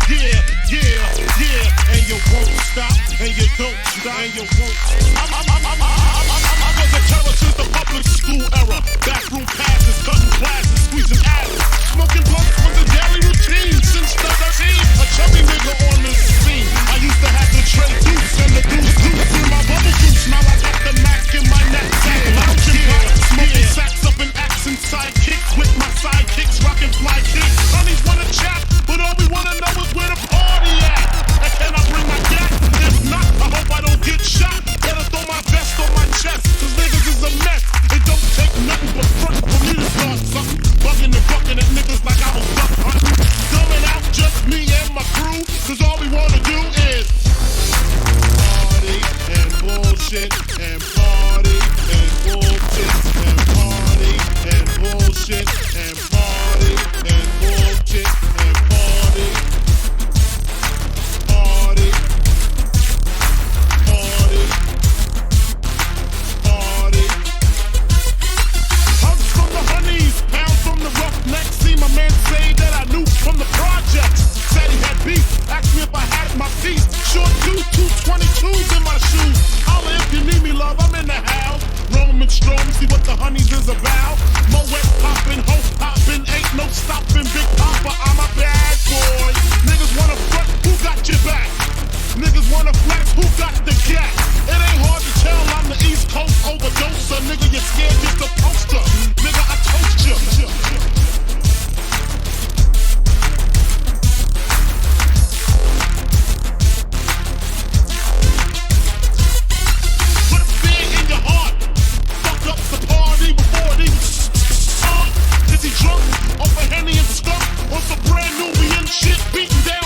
Yeah, yeah, yeah, and you won't stop, and you don't stop, and you won't. I was a terror since the public school era. Bathroom passes, cutting classes, squeezing asses, smoking blunts was a daily routine since the 13. A chubby nigga on the scene. I used to have to trade deuce and the deuce in my bubble juice. Now I got the Mac in my knapsack, lounging back, smoking sacks up in accent sidekicks with my sidekicks, rocking fly kicks. Honeys wanna chat, but all we wanna know is where the party at. And can I bring my gat? If not, I hope I don't get shot. Better throw my vest on my chest, cause niggas is a mess. It don't take nothing but front for me to start something. Bugging and bucking at niggas like I was duck hunting. Coming out just me and my crew, cause all we wanna do is party and bullshit and party and bullshit and party and bullshit and party and bullshit and party. Party. Party. Party. Hugs from the honeys, pounds from the roughnecks. See my man say that I knew from the projects. Said he had beef, asked me if I had my piece. Short 222s in my shoes. Holla if you need me, love, I'm in the house. Roaming strong, see what the honeys is about. Moet poppin', hope poppin', ain't no stoppin'. Big Papa, I'm a bad boy. Niggas wanna front, who got your back? Niggas wanna flex, who got the cat? It ain't hard to tell I'm the East Coast overdoser. Nigga, you scared just a poster. Nigga, I toast you. Drunk, off a Henny and skunk, on some brand Nubian shit, beating down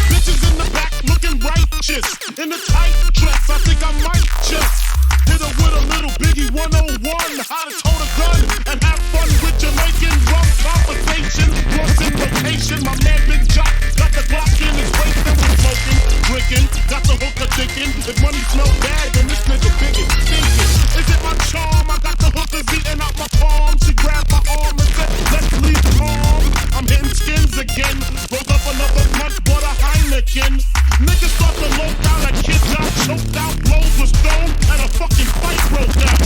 bitches in the back looking righteous, in a tight dress, I think I might just hit her with a little Biggie 101, how to tote a gun and have fun with Jamaican rum conversation, plus in rotation. My man Big Jock got the Glock in his waist and we're smoking, drinking, got the hooker thinking. If money smell bad, then this nigga biggin', thinking. Is it my charm? I got the hookers eating out my palm. She grabbed my arm and said, let's leave calm. I'm hitting skins again, rolled up another blunt, bought a Heineken. Niggas start to low down like kids got choked out, blows was thrown, and a fucking fight broke out.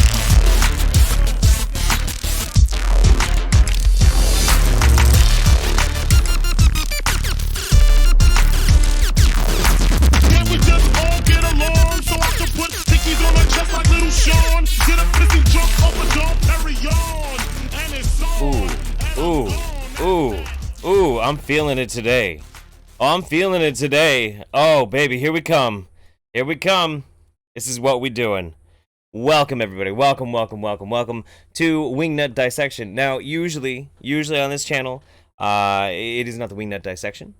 Can't we just all get along so I can put stickies on her chest like little Sean? Get a pissy drunk off a Dom Perignon, and it's on. Ooh, I'm feeling it today. Oh, I'm feeling it today. Oh, baby, here we come. Here we come. This is what we doing. Welcome, everybody. Welcome to Wingnut Dissection. Now, usually on this channel, it is not the Wingnut Dissection.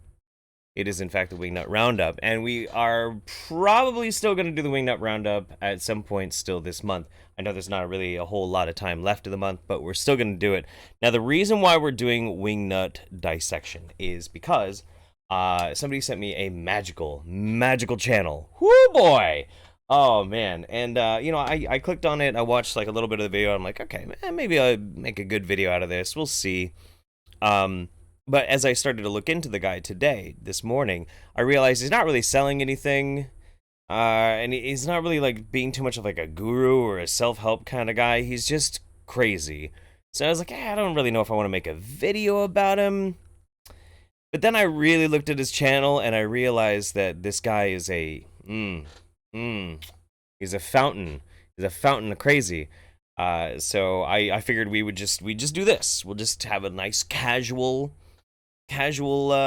It is, in fact, the Wingnut Roundup. And we are probably still going to do the Wingnut Roundup at some point still this month. I know there's not really a whole lot of time left of the month, but we're still going to do it. Now, the reason why we're doing Wingnut Dissection is because somebody sent me a magical channel. Whoo boy! Oh man, and you know, I clicked on it. I watched like a little bit of the video. I'm like, okay, man, maybe I'll make a good video out of this. We'll see. But as I started to look into the guy this morning, I realized he's not really selling anything, and he's not really like being too much of like a guru or a self-help kind of guy. He's just crazy. So I was like, I don't really know if I want to make a video about him. But then I really looked at his channel and I realized that this guy is a he's a fountain. He's a fountain of crazy. So I figured we'd just do this. We'll just have a nice casual little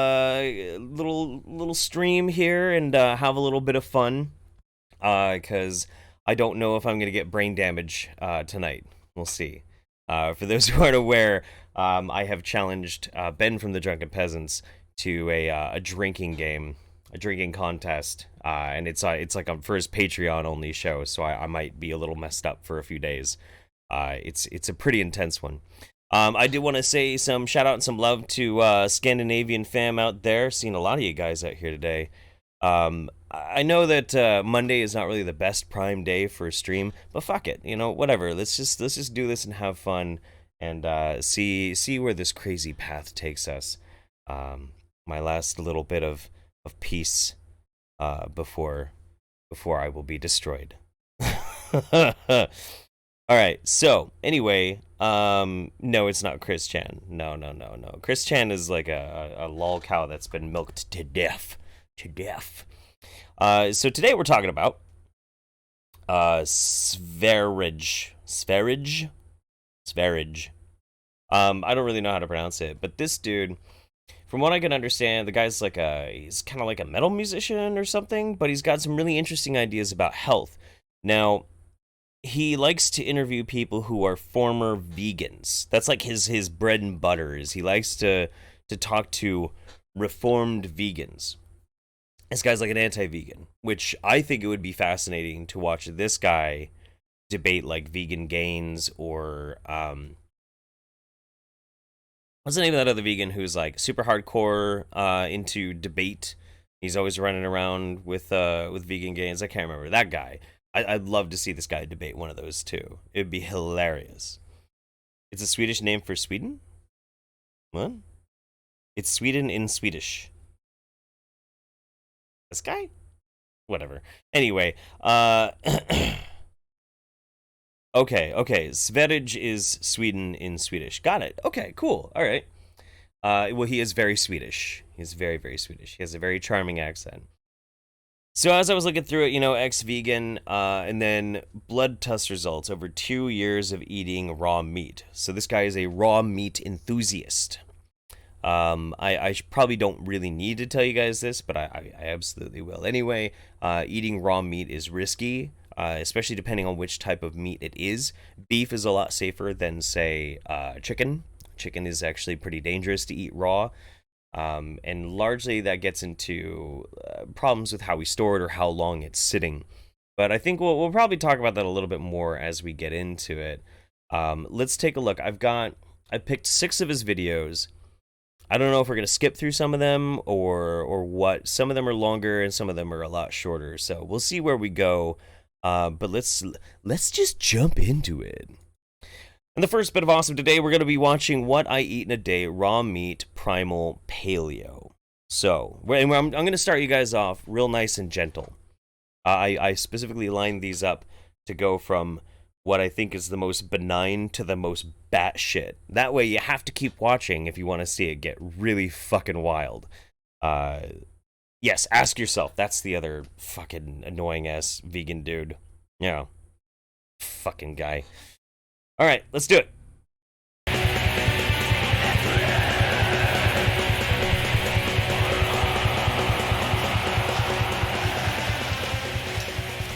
stream here and have a little bit of fun. Cause I don't know if I'm gonna get brain damage tonight. We'll see. For those who aren't aware, I have challenged Ben from the Drunken Peasants to a drinking game, a drinking contest, and it's like for his Patreon only show, so I might be a little messed up for a few days. It's a pretty intense one. I do want to say some shout out and some love to Scandinavian fam out there. Seeing a lot of you guys out here today. I know that Monday is not really the best prime day for a stream, but fuck it, whatever. Let's just do this and have fun and see where this crazy path takes us. My last little bit of peace before I will be destroyed. All right. So anyway, no, it's not Chris Chan. No. Chris Chan is like a lol cow that's been milked to death. So today we're talking about sv3rige. sv3rige. I don't really know how to pronounce it, but this dude, from what I can understand, the guy's like he's kind of like a metal musician or something, but he's got some really interesting ideas about health. Now, he likes to interview people who are former vegans. That's like his bread and butter. Is he likes to talk to reformed vegans. This guy's like an anti-vegan, which I think it would be fascinating to watch this guy debate like vegan gains or what's the name of that other vegan who's like super hardcore into debate? He's always running around with vegan gains. I can't remember that guy. I'd love to see this guy debate one of those two. It'd be hilarious. It's a Swedish name for Sweden? What? It's Sweden in Swedish. This guy? Whatever. Anyway, okay. sv3rige is Sweden in Swedish. Got it. Okay, cool. All right. Well, he is very Swedish. He's very, very Swedish. He has a very charming accent. So as I was looking through it, ex-vegan, and then blood test results over 2 years of eating raw meat. So this guy is a raw meat enthusiast. I probably don't really need to tell you guys this, but I absolutely will. Anyway, eating raw meat is risky, especially depending on which type of meat it is. Beef is a lot safer than, say, chicken. Chicken is actually pretty dangerous to eat raw. And largely that gets into problems with how we store it or how long it's sitting. But I think we'll probably talk about that a little bit more as we get into it. Let's take a look. I picked 6 of his videos. I don't know if we're going to skip through some of them or what. Some of them are longer and some of them are a lot shorter. So we'll see where we go. But let's just jump into it. In the first bit of awesome today, we're going to be watching What I Eat in a Day, Raw Meat Primal Paleo. So, I'm going to start you guys off real nice and gentle. I specifically lined these up to go from what I think is the most benign to the most batshit. That way you have to keep watching if you want to see it get really fucking wild. Yes, ask yourself. That's the other fucking annoying-ass vegan dude. Yeah. Fucking guy. All right, let's do it.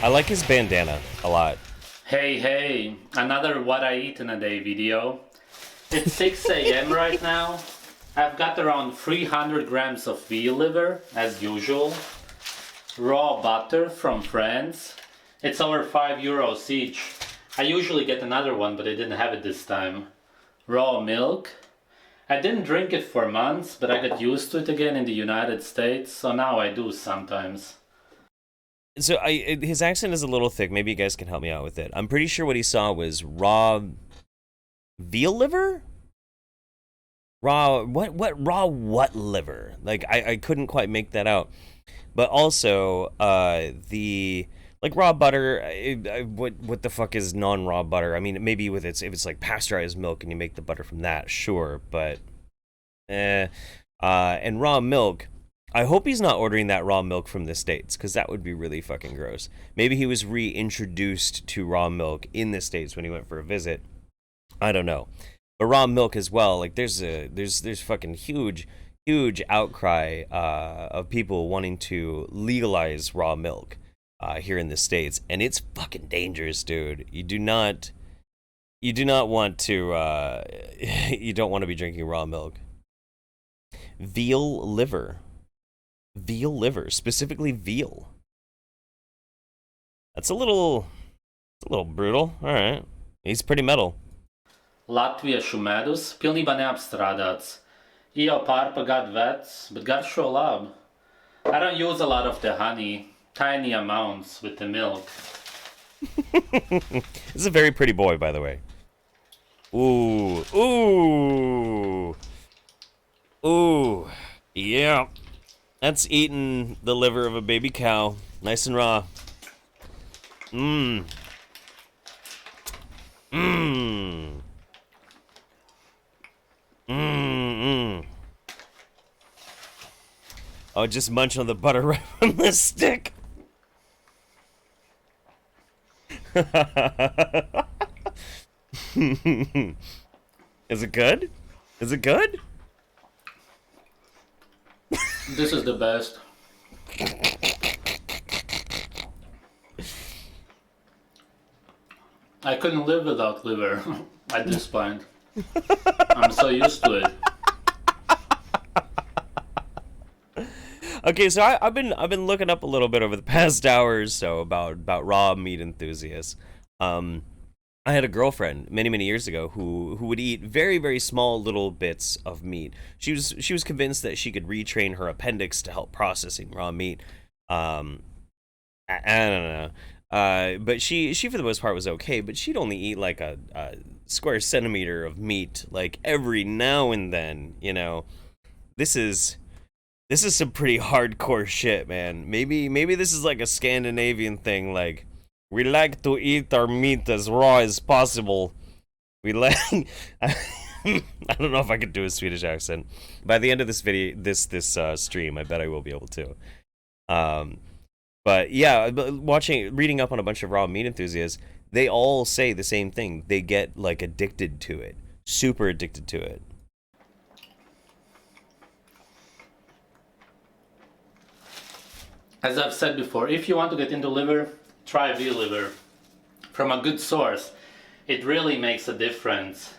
I like his bandana a lot. Hey, another What I Eat in a Day video. It's 6 a.m. right now. I've got around 300 grams of veal liver, as usual. Raw butter from France. It's over €5 each. I usually get another one, but I didn't have it this time. Raw milk. I didn't drink it for months, but I got used to it again in the United States, so now I do sometimes. So his accent is a little thick. Maybe you guys can help me out with it. I'm pretty sure what he saw was raw veal liver? Raw what liver? Like I couldn't quite make that out. But also the like raw butter, what the fuck is non-raw butter? I mean, maybe if it's like pasteurized milk and you make the butter from that, sure, but and raw milk, I hope he's not ordering that raw milk from the States, because that would be really fucking gross. Maybe he was reintroduced to raw milk in the States when he went for a visit. I don't know. But raw milk as well, like there's fucking huge outcry of people wanting to legalize raw milk here in the States, and it's fucking dangerous, dude. You do not want to you don't want to be drinking raw milk. Veal liver, specifically veal. That's a little brutal. All right. He's pretty metal. Latviešu medus pilnībā neapstrādāts. Iepārpa gadu vecs, bet garšo labi. I don't use a lot of the honey, tiny amounts with the milk. This is a very pretty boy, by the way. Ooh, ooh, ooh, yeah. That's eating the liver of a baby cow, nice and raw. Mmm. Mmm. Mmm. Oh, just munch on the butter right from the stick. Is it good? Is it good? This is the best. I couldn't live without liver at this point. I'm so used to it. Okay, so I've been looking up a little bit over the past hour or so about raw meat enthusiasts. I had a girlfriend many years ago who would eat very small little bits of meat. She was convinced that she could retrain her appendix to help processing raw meat. I don't know. But she for the most part was okay, but she'd only eat like a square centimeter of meat like every now and then, you know. This is some pretty hardcore shit, man. Maybe this is like a Scandinavian thing, like we like to eat our meat as raw as possible. We like I don't know if I could do a Swedish accent. By the end of this video, this stream, I bet I will be able to. But yeah, reading up on a bunch of raw meat enthusiasts, they all say the same thing. They get like addicted to it, super addicted to it. As I've said before, if you want to get into liver, try veal liver from a good source. It really makes a difference.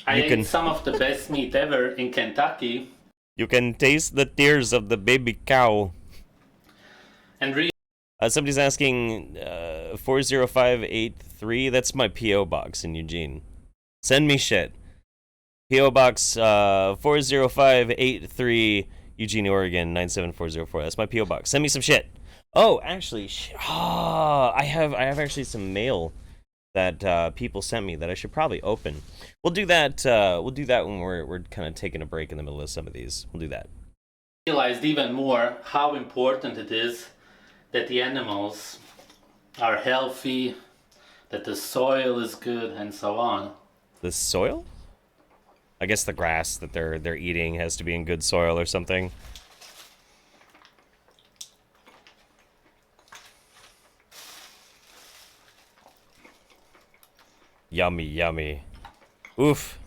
I ate some of the best meat ever in Kentucky. You can taste the tears of the baby cow. And somebody's asking 40583. That's my PO box in Eugene. Send me shit. PO box 40583. Eugene, Oregon 97404. That's my PO box. Send me some shit. Oh, actually, I have actually some mail that people sent me that I should probably open. We'll do that. We'll do that when we're kind of taking a break in the middle of some of these. We'll do that. Realized even more how important it is that the animals are healthy, that the soil is good, and so on. The soil? I guess the grass that they're eating has to be in good soil or something. Yummy, yummy. Oof.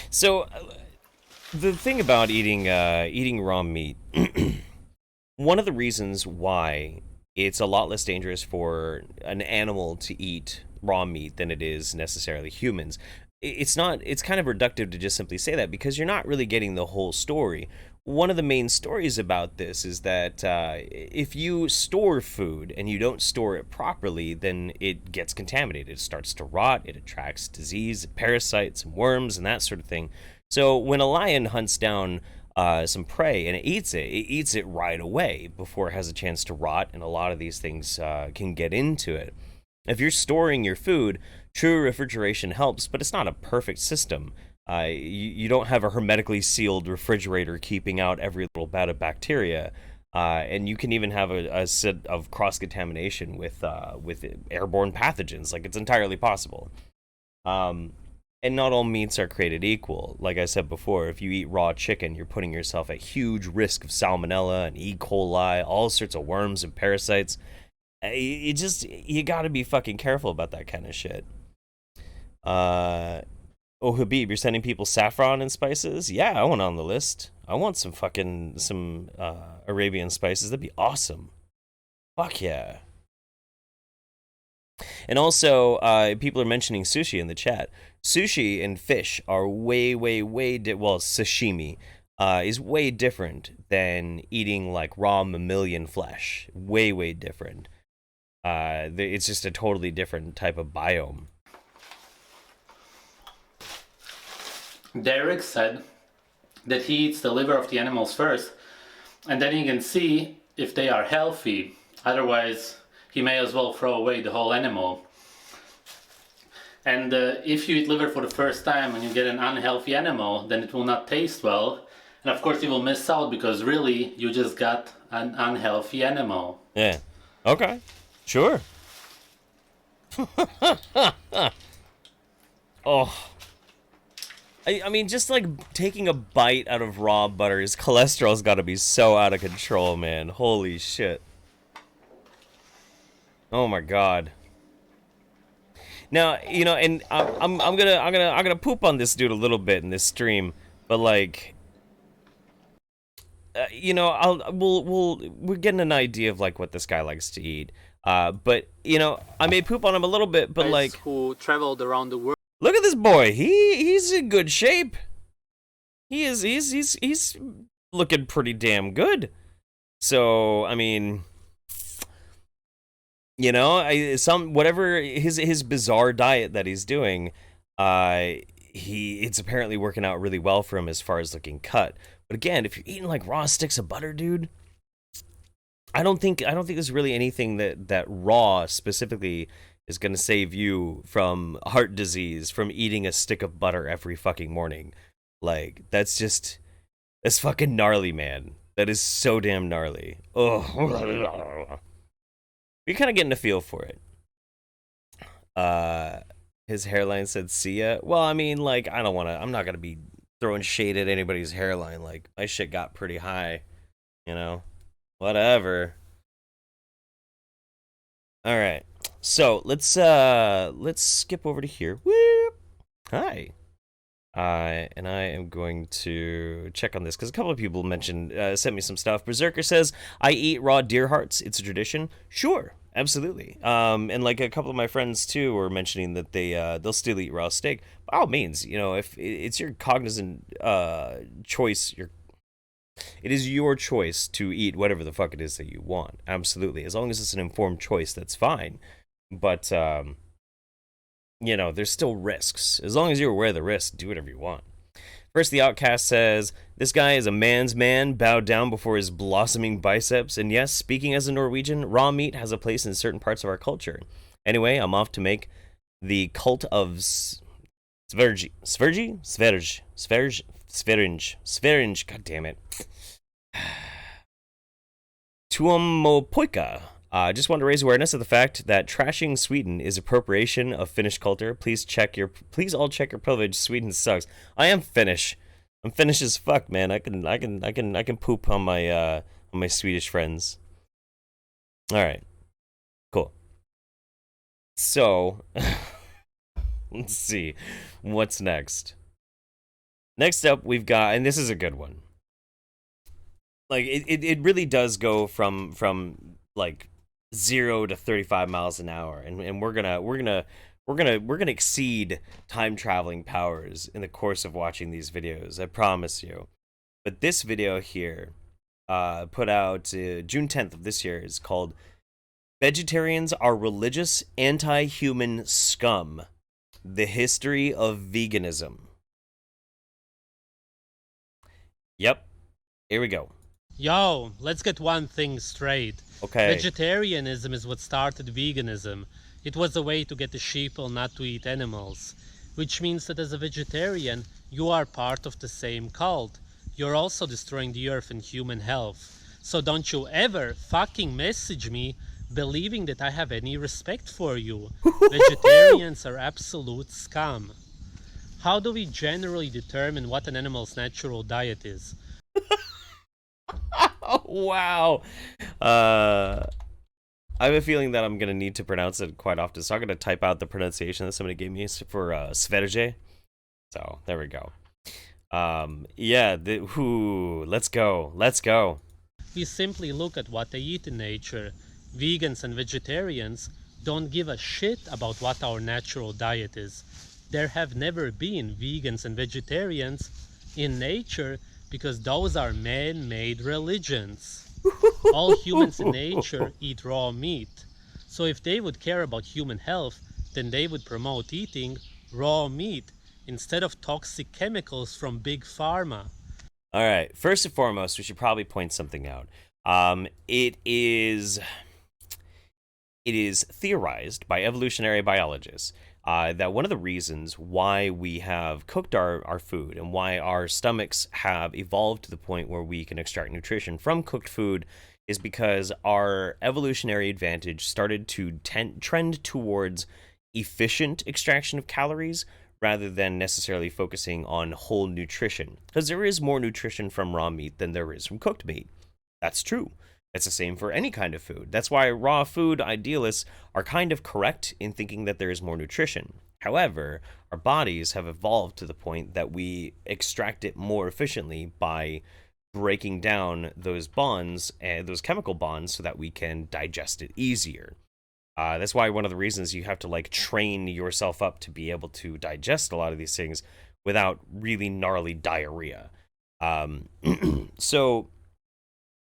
So, the thing about eating raw meat, one of the reasons why it's a lot less dangerous for an animal to eat raw meat than it is necessarily humans. It's kind of reductive to just simply say that because you're not really getting the whole story. One of the main stories about this is that if you store food and you don't store it properly, then it gets contaminated. It starts to rot, it attracts disease, parasites, and worms, and that sort of thing. So when a lion hunts down some prey and it eats it right away before it has a chance to rot, and a lot of these things can get into it. If you're storing your food, true refrigeration helps, but it's not a perfect system. You don't have a hermetically sealed refrigerator keeping out every little bit of bacteria, and you can even have a set of cross-contamination with airborne pathogens. Like, it's entirely possible. And not all meats are created equal. Like I said before, if you eat raw chicken, you're putting yourself at huge risk of salmonella and E. coli, all sorts of worms and parasites. You gotta be fucking careful about that kind of shit. Oh, Habib, you're sending people saffron and spices? Yeah, I want on the list. I want some Arabian spices. That'd be awesome. Fuck yeah. And also, people are mentioning sushi in the chat. Sushi and fish are way sashimi is way different than eating like raw mammalian flesh. Way different. It's just a totally different type of biome. Derek said that he eats the liver of the animals first, and then he can see if they are healthy. Otherwise, he may as well throw away the whole animal. And if you eat liver for the first time and you get an unhealthy animal, then it will not taste well. And of course you will miss out because really you just got an unhealthy animal. Yeah. Okay. Sure. Oh. I mean, just like taking a bite out of raw butter, his cholesterol's got to be so out of control, man. Holy shit. Oh my god. Now, you know, and I'm gonna poop on this dude a little bit in this stream, but like, you know, we're getting an idea of like what this guy likes to eat. But you know, I may poop on him a little bit, but like, who traveled around the world. Look at this boy. He's in good shape. He's looking pretty damn good. So, I mean, you know, whatever his bizarre diet that he's doing, it's apparently working out really well for him as far as looking cut. But again, if you're eating like raw sticks of butter, dude, I don't think there's really anything that raw specifically is going to save you from heart disease from eating a stick of butter every fucking morning. Like, that's fucking gnarly, man. That is so damn gnarly. Oh, you're kind of getting a feel for it. His hairline said, "See ya." Well, I mean, like, I'm not gonna be throwing shade at anybody's hairline. Like, my shit got pretty high, you know. Whatever. All right. So let's skip over to here. Whoop. Hi. And I am going to check on this because a couple of people sent me some stuff. Berserker says, I eat raw deer hearts. It's a tradition. Sure, absolutely. And like a couple of my friends too were mentioning that they'll still eat raw steak. By all means, you know, if it's your cognizant choice, it is your choice to eat whatever the fuck it is that you want. Absolutely. As long as it's an informed choice, that's fine. But, you know, there's still risks. As long as you're aware of the risks, do whatever you want. First, the Outcast says, this guy is a man's man, bowed down before his blossoming biceps. And yes, speaking as a Norwegian, raw meat has a place in certain parts of our culture. Anyway, I'm off to make the cult of sv3rige, god damn it. Tuomopoika. Just want to raise awareness of the fact that trashing Sweden is appropriation of Finnish culture. Please all check your privilege. Sweden sucks. I am Finnish. I'm Finnish as fuck, man. I can poop on my Swedish friends. All right, cool. So, let's see what's next. Next up, we've got, and this is a good one. Like it really does go from like 0 to 35 miles an hour, and we're gonna exceed time traveling powers in the course of watching these videos. I promise you. But this video here, put out June 10th of this year, is called "Vegetarians Are Religious Anti-Human Scum: The History of Veganism." Yep, here we go. Yo, let's get one thing straight. Okay. Vegetarianism is what started veganism. It was a way to get the sheeple not to eat animals. Which means that as a vegetarian, you are part of the same cult. You're also destroying the earth and human health. So don't you ever fucking message me believing that I have any respect for you. Vegetarians are absolute scum. How do we generally determine what an animal's natural diet is? Oh, wow. I have a feeling that I'm going to need to pronounce it quite often, so I'm going to type out the pronunciation that somebody gave me for sv3rige. So, there we go. Yeah, let's go. We simply look at what they eat in nature. Vegans and vegetarians don't give a shit about what our natural diet is. There have never been vegans and vegetarians in nature because those are man-made religions. All humans in nature eat raw meat. So if they would care about human health, then they would promote eating raw meat instead of toxic chemicals from big pharma. All right. First and foremost, we should probably point something out. It is theorized by evolutionary biologists that one of the reasons why we have cooked our food and why our stomachs have evolved to the point where we can extract nutrition from cooked food is because our evolutionary advantage started to trend towards efficient extraction of calories rather than necessarily focusing on whole nutrition. Because there is more nutrition from raw meat than there is from cooked meat. That's true. It's the same for any kind of food. That's why raw food idealists are kind of correct in thinking that there is more nutrition. However, our bodies have evolved to the point that we extract it more efficiently by breaking down those bonds, those chemical bonds, so that we can digest it easier. That's why one of the reasons you have to like train yourself up to be able to digest a lot of these things without really gnarly diarrhea. So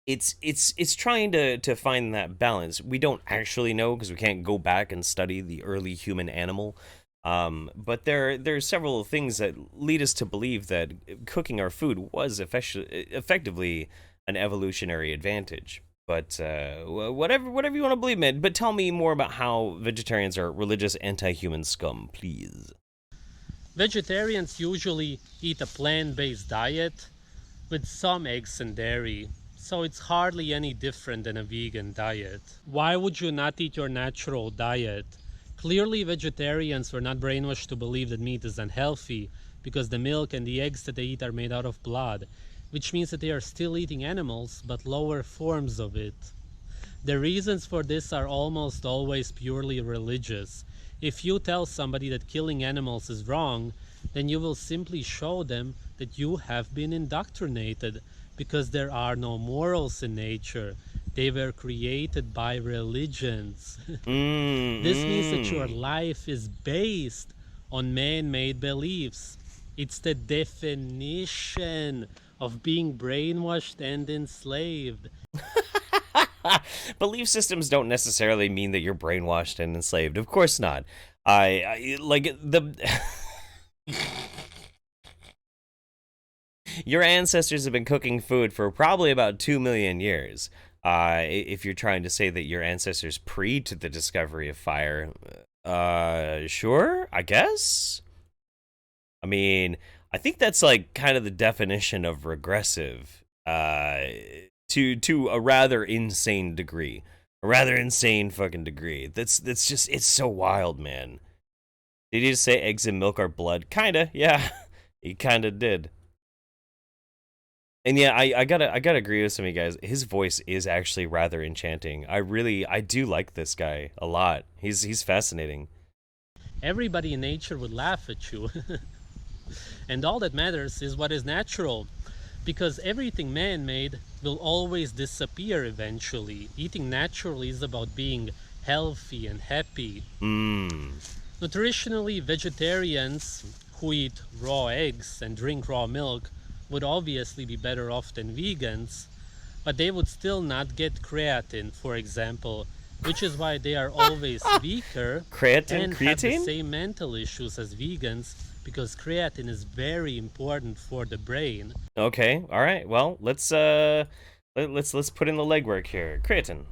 it's trying to find that balance. We don't actually know because we can't go back and study the early human animal. But there are several things that lead us to believe that cooking our food was effectively an evolutionary advantage. But whatever you want to believe, man. But tell me more about how vegetarians are religious anti-human scum, please. Vegetarians usually eat a plant-based diet with some eggs and dairy, so it's hardly any different than a vegan diet. Why would you not eat your natural diet? Clearly, vegetarians were not brainwashed to believe that meat is unhealthy because the milk and the eggs that they eat are made out of blood, which means that they are still eating animals, but lower forms of it. The reasons for this are almost always purely religious. If you tell somebody that killing animals is wrong, then you will simply show them that you have been indoctrinated, because there are no morals in nature. They were created by religions. This means that your life is based on man-made beliefs. It's the definition of being brainwashed and enslaved. Belief systems don't necessarily mean that you're brainwashed and enslaved. Of course not. I like the Your ancestors have been cooking food for probably about 2 million years. If you're trying to say that your ancestors pre to the discovery of fire, sure, I guess. I mean, I think that's like kind of the definition of regressive, to a rather insane degree, a rather insane fucking degree. That's just, it's so wild, man. Did you just say eggs and milk are blood? Kinda, yeah. He kinda did. And yeah, I gotta agree with some of you guys. His voice is actually rather enchanting. I do like this guy a lot. He's fascinating. Everybody in nature would laugh at you. And all that matters is what is natural, because everything man-made will always disappear eventually. Eating naturally is about being healthy and happy. Nutritionally, vegetarians who eat raw eggs and drink raw milk would obviously be better off than vegans, but they would still not get creatine, for example, which is why they are always weaker and have the same mental issues as vegans, because creatine is very important for the brain. Okay, all right. Well, let's put in the legwork here. Creatine.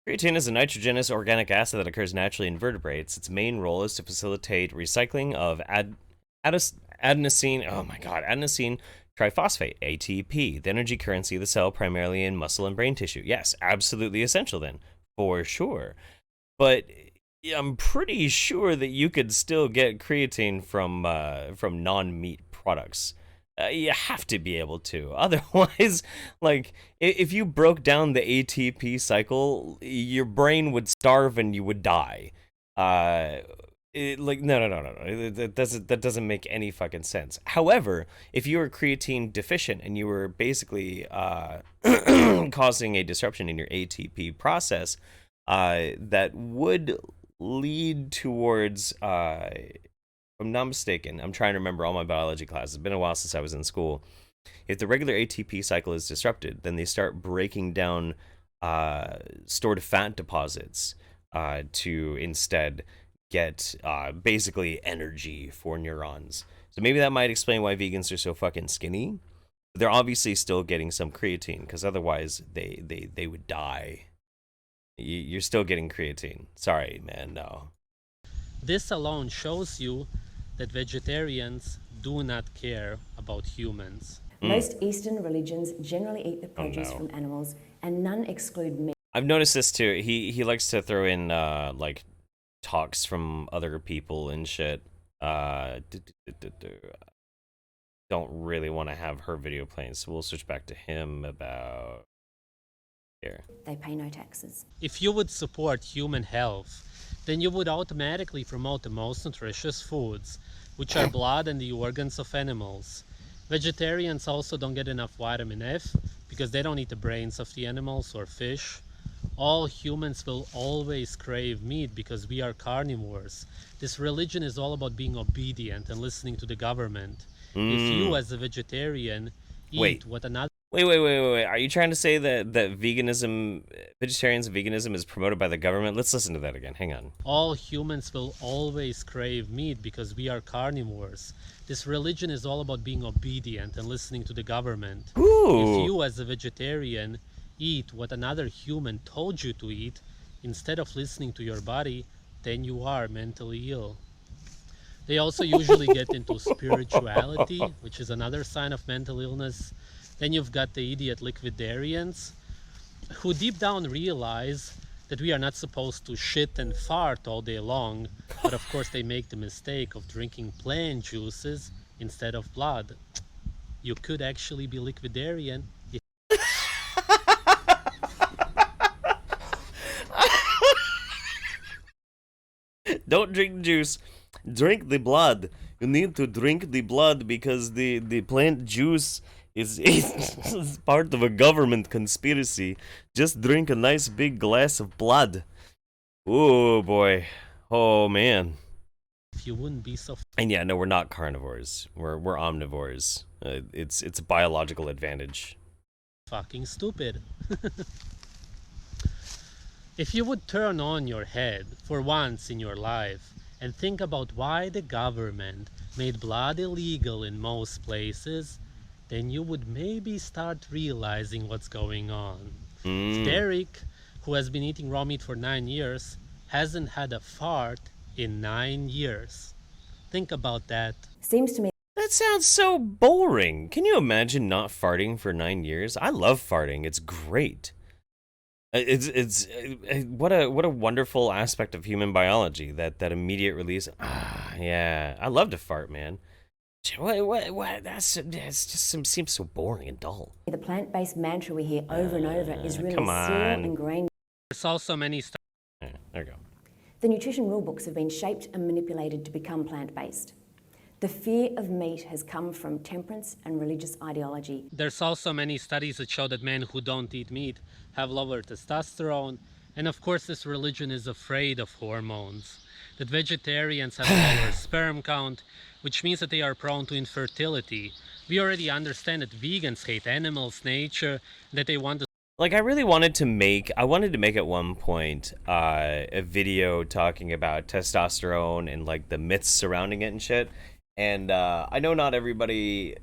Creatine is a nitrogenous organic acid that occurs naturally in vertebrates. Its main role is to facilitate recycling of adenosine triphosphate, ATP, the energy currency of the cell, primarily in muscle and brain tissue. Yes, absolutely essential then, for sure. But I'm pretty sure that you could still get creatine from non-meat products. You have to be able to. Otherwise, like, if you broke down the ATP cycle, your brain would starve and you would die. No. That doesn't make any fucking sense. However, if you were creatine deficient and you were basically causing a disruption in your ATP process, that would lead towards, if I'm not mistaken, I'm trying to remember all my biology classes. It's been a while since I was in school. If the regular ATP cycle is disrupted, then they start breaking down stored fat deposits to instead get basically energy for neurons. So maybe that might explain why vegans are so fucking skinny. But they're obviously still getting some creatine, because otherwise they would die. You're still getting creatine. Sorry, man, no. This alone shows you that vegetarians do not care about humans. Most Eastern religions generally eat the produce from animals, and none exclude meat. I've noticed this too. He likes to throw in like talks from other people and shit. Don't really want to have her video playing, so we'll switch back to him about here. They pay no taxes. If you would support human health, then you would automatically promote the most nutritious foods, which are blood and the organs of animals. Vegetarians also don't get enough vitamin F because they don't eat the brains of the animals or fish. All humans will always crave meat because we are carnivores. This religion is all about being obedient and listening to the government. If you as a vegetarian eat what another... Wait. Are you trying to say that vegetarians and veganism is promoted by the government? Let's listen to that again. Hang on. All humans will always crave meat because we are carnivores. This religion is all about being obedient and listening to the government. Ooh. If you as a vegetarian eat what another human told you to eat instead of listening to your body, then you are mentally ill. They also usually get into spirituality, which is another sign of mental illness. Then you've got the idiot liquidarians, who deep down realize that we are not supposed to shit and fart all day long, but of course they make the mistake of drinking plant juices instead of blood. You could actually be liquidarian. Don't drink juice. Drink the blood. You need to drink the blood because the plant juice is part of a government conspiracy. Just drink a nice big glass of blood. Oh boy. Oh man. If you wouldn't be so... And yeah, no, we're not carnivores. We're omnivores. It's a biological advantage. Fucking stupid. If you would turn on your head for once in your life and think about why the government made blood illegal in most places, then you would maybe start realizing what's going on. Derek, who has been eating raw meat for 9 years, hasn't had a fart in 9 years. Think about that. Seems to me That sounds so boring. Can you imagine not farting for 9 years? I love farting. It's great. It's what a wonderful aspect of human biology, that immediate release. Yeah, I love to fart, man. What? That's just seems so boring and dull. the plant-based mantra we hear over and over is really come still on. ingrained. There's also many Yeah, there you go. The nutrition rule books have been shaped and manipulated to become plant-based. The fear of meat has come from temperance and religious ideology. There's also many studies that show that men who don't eat meat have lower testosterone, and of course this religion is afraid of hormones. That vegetarians have a lower sperm count, which means that they are prone to infertility. We already understand that vegans hate animals, nature, that they want to... Like, I wanted to make at one point a video talking about testosterone and like the myths surrounding it and shit. And I know not everybody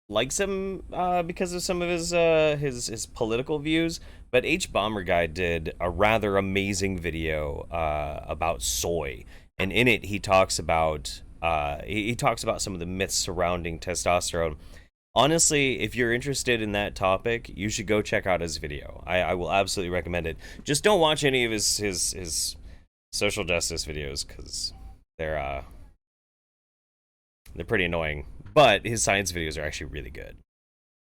likes him because of some of his political views, but H Bomber Guy did a rather amazing video about soy, and in it he talks about some of the myths surrounding testosterone. Honestly, if you're interested in that topic, you should go check out his video. I will absolutely recommend it. Just don't watch any of his social justice videos, because they're pretty annoying. But his science videos are actually really good.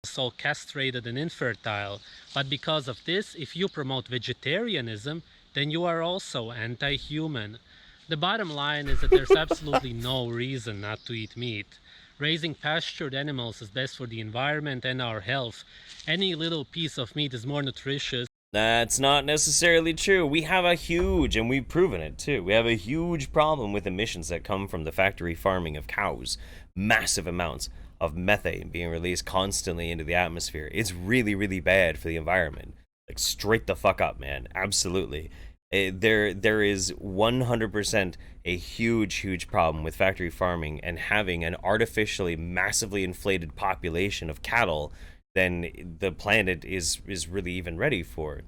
So castrated and infertile, but because of this, if you promote vegetarianism, then you are also anti-human. The bottom line is that there's absolutely no reason not to eat meat. Raising pastured animals is best for the environment and our health. Any little piece of meat is more nutritious. That's not necessarily true. We have a huge, and we've proven it too, we have a huge problem with emissions that come from the factory farming of cows. Massive amounts. of methane being released constantly into the atmosphere. It's really, really bad for the environment. Like, straight the fuck up, man. Absolutely. There is 100% a huge problem with factory farming and having an artificially massively inflated population of cattle than the planet is really even ready for.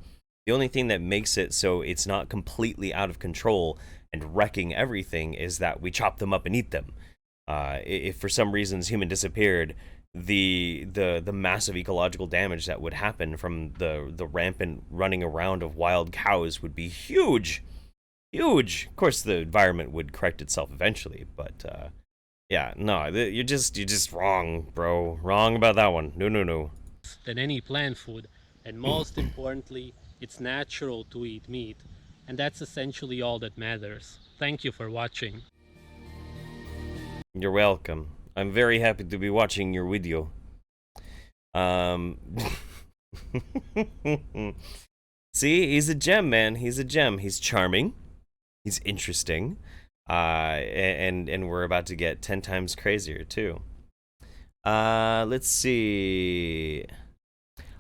The only thing that makes it so it's not completely out of control and wrecking everything is that we chop them up and eat them. If for some reasons human disappeared, the massive ecological damage that would happen from the rampant running around of wild cows would be huge. Of course, the environment would correct itself eventually, but yeah, no, you're just wrong, bro. Wrong about that one. No. Than any plant food, and most importantly, it's natural to eat meat, and that's essentially all that matters. Thank you for watching. You're welcome. I'm very happy to be watching your video. See, he's a gem, man. He's a gem. He's charming. He's interesting. And we're about to get 10 times crazier, too. Let's see.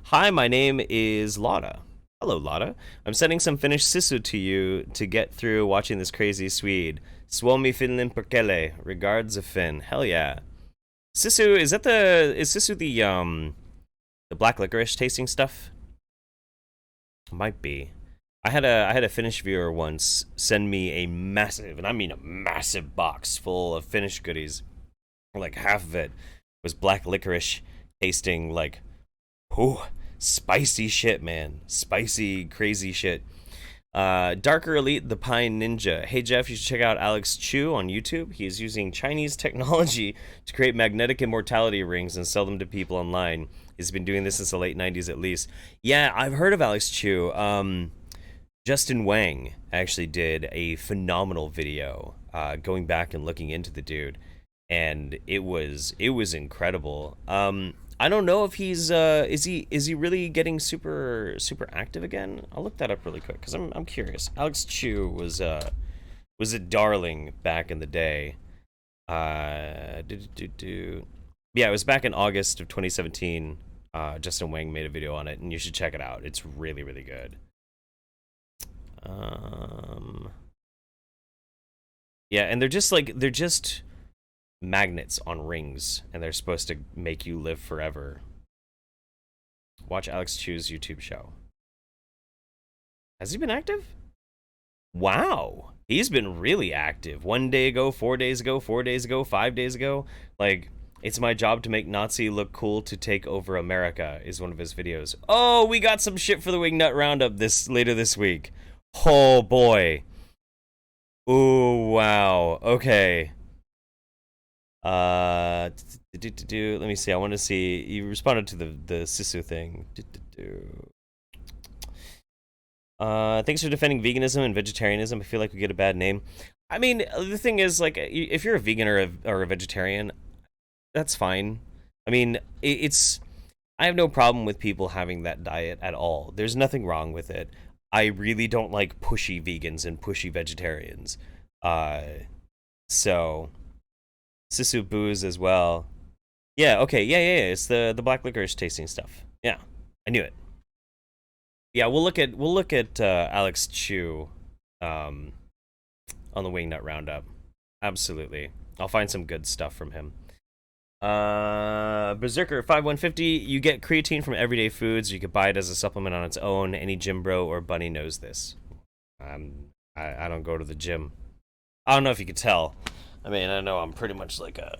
Hi, my name is Lotta. Hello, Lotta. I'm sending some finished sisu to you to get through watching this crazy Swede. Suomi Finland perkele. Regards a Finn. Hell yeah. Sisu, is Sisu the black licorice tasting stuff? Might be. I had a Finnish viewer once send me a massive, and I mean a massive box full of Finnish goodies. Like half of it was black licorice tasting like, whew, spicy shit, man. Spicy, crazy shit. Darker Elite, the Pine Ninja. Hey Jeff, you should check out Alec Chu on YouTube. He is using Chinese technology to create magnetic immortality rings and sell them to people online. He's been doing this since the late 90s at least. Yeah, I've heard of Alec Chu. Justin Wang actually did a phenomenal video going back and looking into the dude, and it was incredible. I don't know if he's is he really getting super active again? I'll look that up really quick because I'm curious. Alec Chu was a darling back in the day. Yeah, it was back in August of 2017. Justin Wang made a video on it, and you should check it out. It's really good. Yeah, and they're just magnets on rings, and they're supposed to make you live forever. Watch Alec Chu's YouTube show. Has he been active? Wow, he's been really active. 1 day ago, 4 days ago, 4 days ago, 5 days ago. Like, it's my job to make Nazi look cool to take over America is one of his videos. Oh, we got some shit for the Wingnut Roundup later this week. Oh boy. Ooh, wow. Okay. Let me see. I want to see. You responded to the Sisu thing. Thanks for defending veganism and vegetarianism. I feel like we get a bad name. I mean, the thing is, like, if you're a vegan or a vegetarian, that's fine. I mean, I have no problem with people having that diet at all. There's nothing wrong with it. I really don't like pushy vegans and pushy vegetarians. So Sisu booze as well. Yeah, okay, yeah. It's the black licorice tasting stuff. Yeah, I knew it. Yeah, we'll look at Alec Chu on the Wingnut Roundup. Absolutely. I'll find some good stuff from him. Berserker 5150, you get creatine from Everyday Foods. You could buy it as a supplement on its own. Any gym bro or bunny knows this. I don't go to the gym. I don't know if you could tell. I mean, I know I'm pretty much like a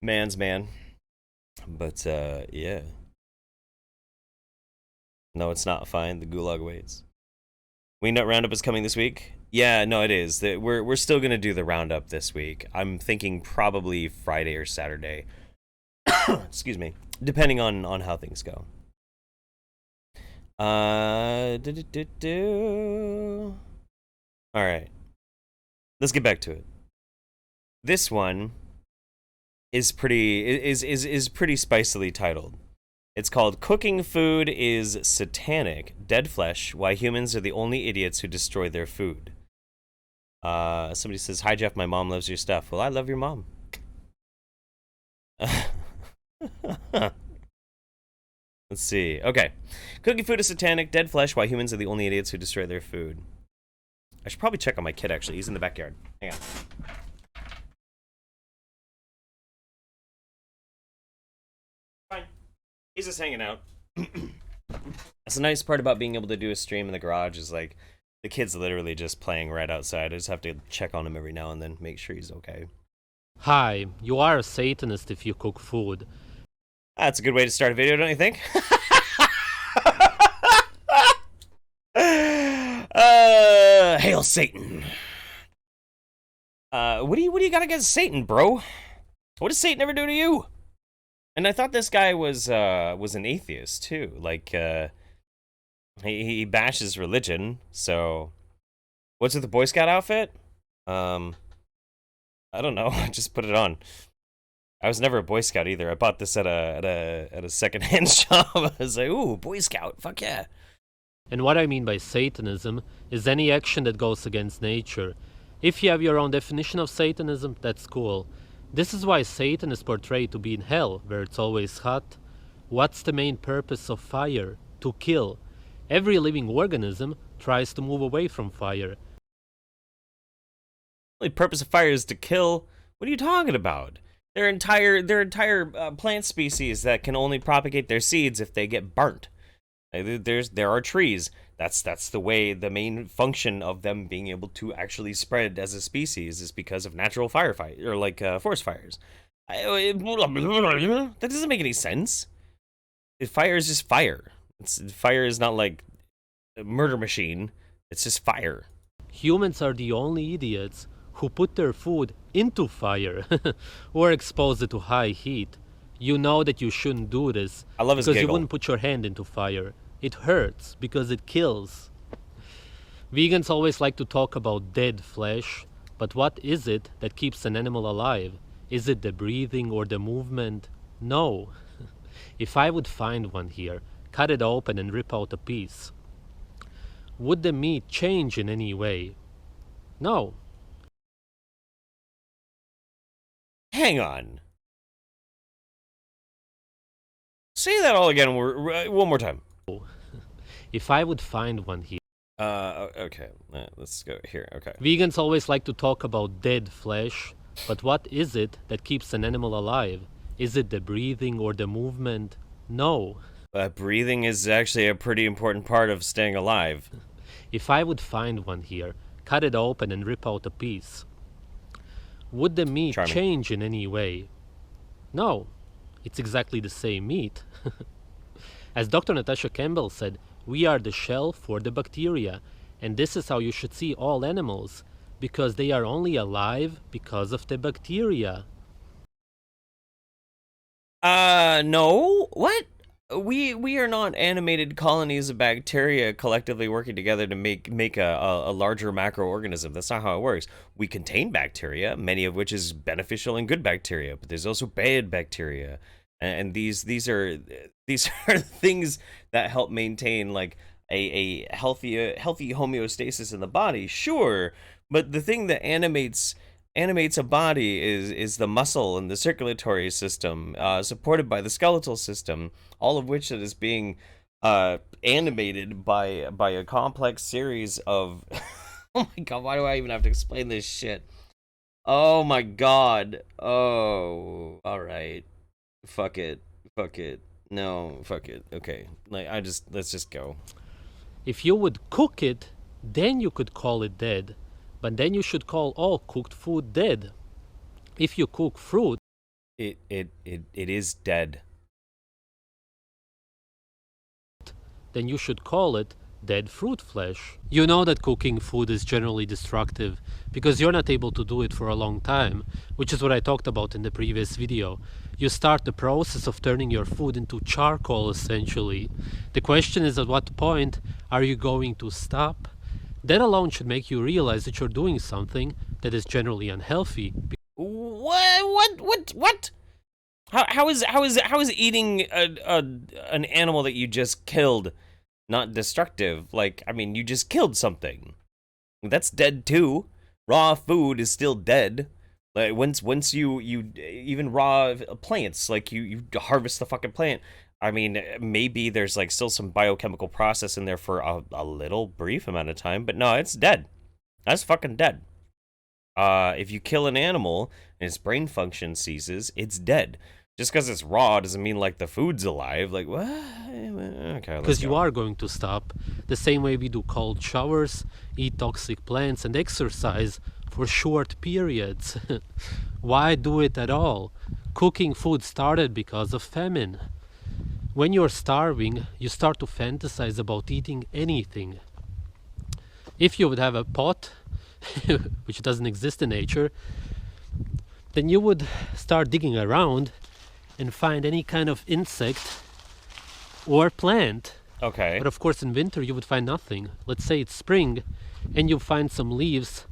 man's man. But yeah. No, it's not fine. The gulag waits. Wingnut Roundup is coming this week. Yeah, no, it is. We're still gonna do the roundup this week. I'm thinking probably Friday or Saturday. Excuse me, depending on how things go. All right, let's get back to it. This one is pretty spicily titled. It's called "Cooking Food is Satanic: Dead Flesh. Why Humans Are the Only Idiots Who Destroy Their Food." Somebody says, hi Jeff, my mom loves your stuff. Well, I love your mom. Let's see. Okay. Cooking food is satanic, dead flesh, why humans are the only idiots who destroy their food. I should probably check on my kid, actually. He's in the backyard. Hang on. Fine. He's just hanging out. That's the nice part about being able to do a stream in the garage is, like, the kid's literally just playing right outside. I just have to check on him every now and then, make sure he's okay. Hi, you are a Satanist if you cook food. That's a good way to start a video, don't you think? Hail Satan. What do you got against Satan, bro? What does Satan ever do to you? And I thought this guy was an atheist too. Like he bashes religion. So what's with the Boy Scout outfit? I don't know. I just put it on. I was never a Boy Scout either. I bought this at a secondhand shop. I was like, ooh, Boy Scout, fuck yeah. And what I mean by Satanism is any action that goes against nature. If you have your own definition of Satanism, that's cool. This is why Satan is portrayed to be in hell, where it's always hot. What's the main purpose of fire? To kill. Every living organism tries to move away from fire. The only purpose of fire is to kill. What are you talking about? Their entire plant species that can only propagate their seeds if they get burnt. There are trees. That's the way, the main function of them being able to actually spread as a species is because of natural firefight or like forest fires. That doesn't make any sense. Fire is just fire. Fire is not like a murder machine. It's just fire. Humans are the only idiots who put their food into fire or expose it to high heat. You know that you shouldn't do this. I love his because giggle. You wouldn't put your hand into fire. It hurts because it kills. Vegans always like to talk about dead flesh, but what is it that keeps an animal alive? Is it the breathing or the movement? No. If I would find one here, cut it open and rip out a piece, would the meat change in any way? No. Hang on. Say that all again one more time. If I would find one here. Okay. Let's go here. Okay. Vegans always like to talk about dead flesh, but what is it that keeps an animal alive? Is it the breathing or the movement? No. Breathing is actually a pretty important part of staying alive. If I would find one here, cut it open and rip out a piece, would the meat change in any way? No. It's exactly the same meat. As Dr. Natasha Campbell said, we are the shell for the bacteria, and this is how you should see all animals, because they are only alive because of the bacteria. No? What? We are not animated colonies of bacteria collectively working together to make a larger macroorganism. That's not how it works. We contain bacteria, many of which is beneficial and good bacteria, but there's also bad bacteria. And these are things that help maintain like a healthy homeostasis in the body, sure. But the thing that animates a body is the muscle and the circulatory system, supported by the skeletal system, all of which is being animated by a complex series of oh my god, why do I even have to explain this shit? Oh my god. Oh, all right. Fuck it. No, fuck it. Okay. Let's just go. If you would cook it, then you could call it dead. But then you should call all cooked food dead. If you cook fruit, it is dead. Then you should call it dead fruit flesh. You know that cooking food is generally destructive because you're not able to do it for a long time, which is what I talked about in the previous video. You start the process of turning your food into charcoal, essentially. The question is, at what point are you going to stop? That alone should make you realize that you're doing something that is generally unhealthy. What? How is eating an animal that you just killed not destructive? Like, I mean, you just killed something. That's dead too. Raw food is still dead. Like once you even raw plants, like you harvest the fucking plant. I mean, maybe there's like still some biochemical process in there for a little brief amount of time, but no, it's dead. That's fucking dead. If you kill an animal and its brain function ceases, it's dead. Just because it's raw doesn't mean like the food's alive. Like what? Okay, because you are going to stop. The same way we do cold showers, eat toxic plants, and exercise for short periods. Why do it at all? Cooking food started because of famine. When you're starving, you start to fantasize about eating anything. If you would have a pot, which doesn't exist in nature, then you would start digging around and find any kind of insect or plant. Okay. But of course in winter you would find nothing. Let's say it's spring and you find some leaves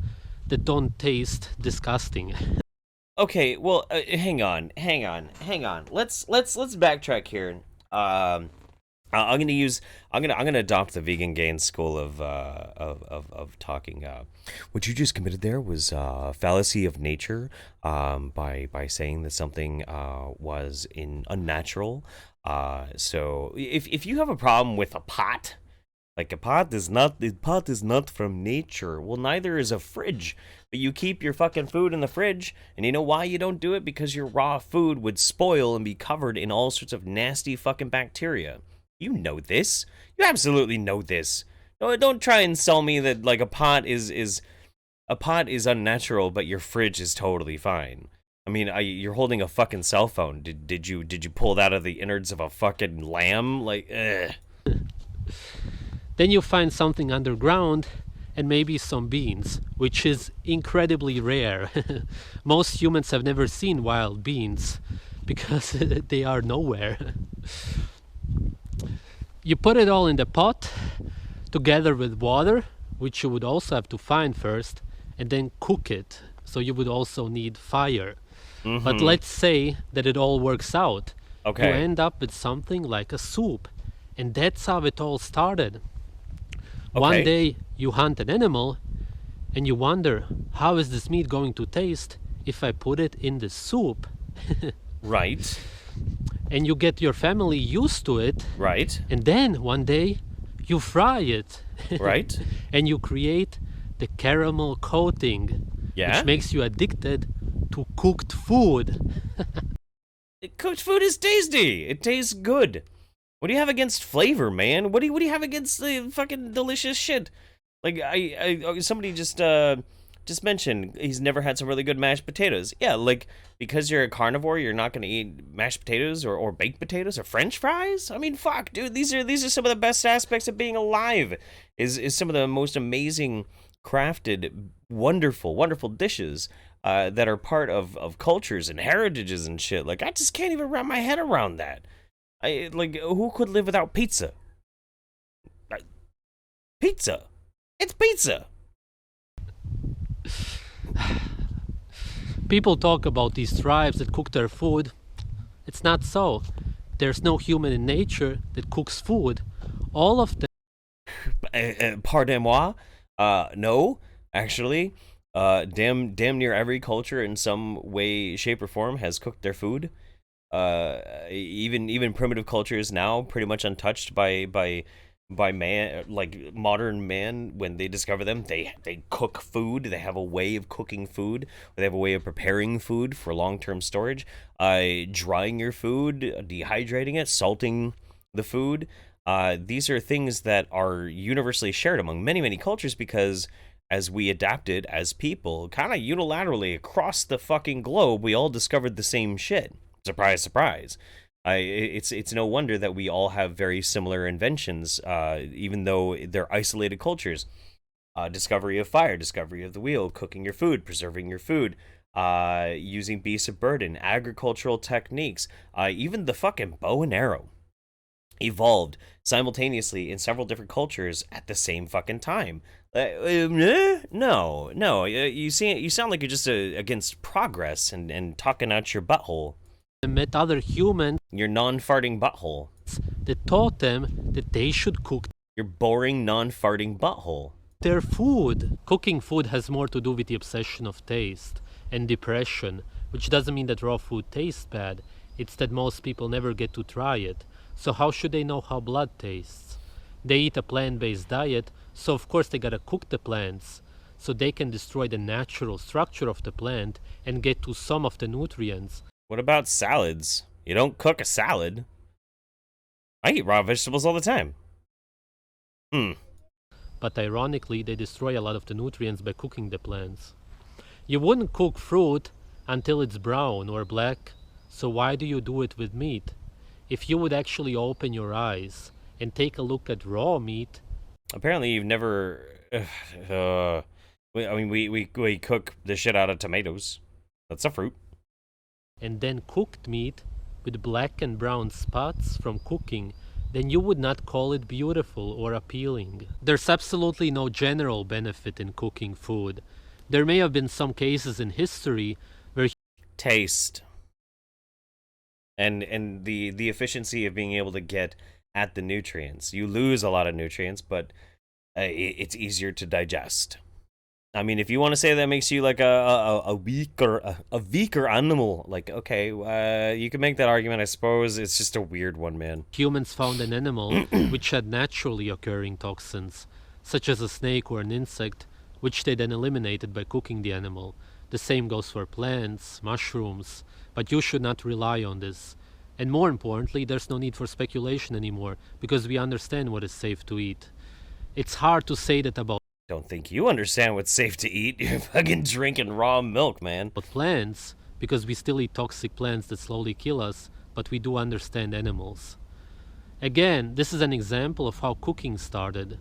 that don't taste disgusting. Okay, well, hang on. Let's backtrack here. I'm gonna adopt the vegan gain school of talking. What you just committed there was fallacy of nature. By saying that something was unnatural. So if you have a problem with a pot, like the pot is not from nature. Well, neither is a fridge. But you keep your fucking food in the fridge, and you know why you don't do it? Because your raw food would spoil and be covered in all sorts of nasty fucking bacteria. You know this. You absolutely know this. No, don't try and sell me that like a pot is unnatural, but your fridge is totally fine. I mean, you're holding a fucking cell phone. Did you pull that out of the innards of a fucking lamb? Like, ugh. Then you find something underground and maybe some beans, which is incredibly rare. Most humans have never seen wild beans because they are nowhere. You put it all in the pot together with water, which you would also have to find first, and then cook it. So you would also need fire. Mm-hmm. But let's say that it all works out. Okay. You end up with something like a soup. And that's how it all started. Okay. One day you hunt an animal and you wonder, how is this meat going to taste if I put it in the soup? Right. And you get your family used to it. Right. And then one day you fry it. Right. And you create the caramel coating. Yeah. Which makes you addicted to cooked food. Cooked food is tasty. It tastes good. What do you have against flavor, man? What do you have against the fucking delicious shit? Like somebody just mentioned he's never had some really good mashed potatoes. Yeah, like because you're a carnivore, you're not gonna eat mashed potatoes or baked potatoes or French fries. I mean, fuck, dude, these are some of the best aspects of being alive. Is some of the most amazing, crafted, wonderful dishes that are part of cultures and heritages and shit. Like I just can't even wrap my head around that. Like, who could live without pizza? Pizza. It's pizza. People talk about these tribes that cook their food. It's not so. There's no human in nature that cooks food. All of them. Pardon-moi? No, actually. Damn near every culture in some way, shape, or form has cooked their food. Even primitive cultures now pretty much untouched by man, like modern man. When they discover them, they cook food. They have a way of cooking food. They have a way of preparing food for long-term storage. Drying your food, dehydrating it, salting the food. These are things that are universally shared among many cultures because as we adapted as people, kind of unilaterally across the fucking globe, we all discovered the same shit. Surprise, surprise. It's no wonder that we all have very similar inventions, even though they're isolated cultures. Discovery of fire, discovery of the wheel, cooking your food, preserving your food, using beasts of burden, agricultural techniques, even the fucking bow and arrow evolved simultaneously in several different cultures at the same fucking time. No, you sound like you're just against progress and talking out your butthole. Met other humans. Your non-farting butthole. That taught them that they should cook. Your boring non-farting butthole. their food. Cooking food has more to do with the obsession of taste and depression, which doesn't mean that raw food tastes bad. It's that most people never get to try it. So how should they know how blood tastes? They eat a plant-based diet, so of course they gotta cook the plants, so they can destroy the natural structure of the plant and get to some of the nutrients. What about salads? You don't cook a salad. I eat raw vegetables all the time. But ironically, they destroy a lot of the nutrients by cooking the plants. You wouldn't cook fruit until it's brown or black, so why do you do it with meat? If you would actually open your eyes and take a look at raw meat... Apparently you've never... we cook the shit out of tomatoes. That's a fruit. And then cooked meat with black and brown spots from cooking, then you would not call it beautiful or appealing. There's absolutely no general benefit in cooking food. There may have been some cases in history where... Taste. And the efficiency of being able to get at the nutrients. You lose a lot of nutrients, but it's easier to digest. I mean, if you want to say that makes you like a weaker animal, like, okay, you can make that argument, I suppose. It's just a weird one, man. Humans found an animal which had naturally occurring toxins, such as a snake or an insect, which they then eliminated by cooking the animal. The same goes for plants, mushrooms, but you should not rely on this. And more importantly, there's no need for speculation anymore, because we understand what is safe to eat. It's hard to say that about... Don't think you understand what's safe to eat. You're fucking drinking raw milk, man. But plants, because we still eat toxic plants that slowly kill us, but we do understand animals. Again, this is an example of how cooking started.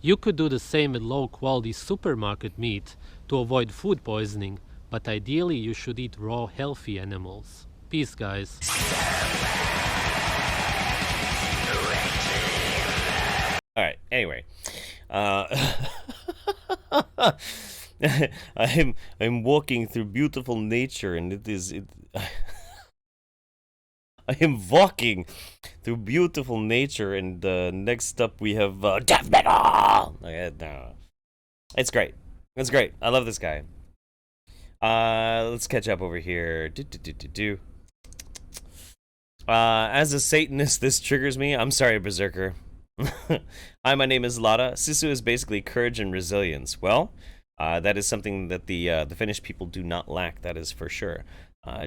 You could do the same with low-quality supermarket meat to avoid food poisoning, but ideally you should eat raw, healthy animals. Peace, guys. Alright, anyway. I'm walking through beautiful nature, and I am walking through beautiful nature, and next up we have death metal. No, it's great. It's great. I love this guy. Let's catch up over here. As a Satanist, this triggers me. I'm sorry, Berserker. Hi, my name is Lada. Sisu is basically courage and resilience. Well, that is something that the Finnish people do not lack, that is for sure.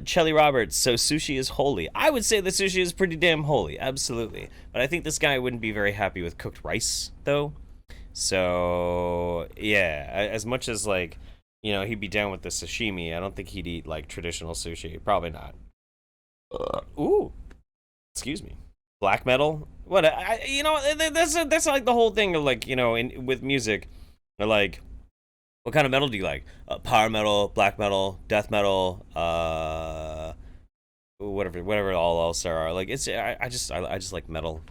Chelly Roberts, so sushi is holy. I would say that sushi is pretty damn holy, absolutely. But I think this guy wouldn't be very happy with cooked rice, though. So, yeah, as much as, like, you know, he'd be down with the sashimi, I don't think he'd eat, like, traditional sushi. Probably not. Ooh. Excuse me. Black metal? What? You know, that's like the whole thing of, like, you know, with music. They're like, what kind of metal do you like? Power metal, black metal, death metal, whatever all else there are. Like, it's I just like metal.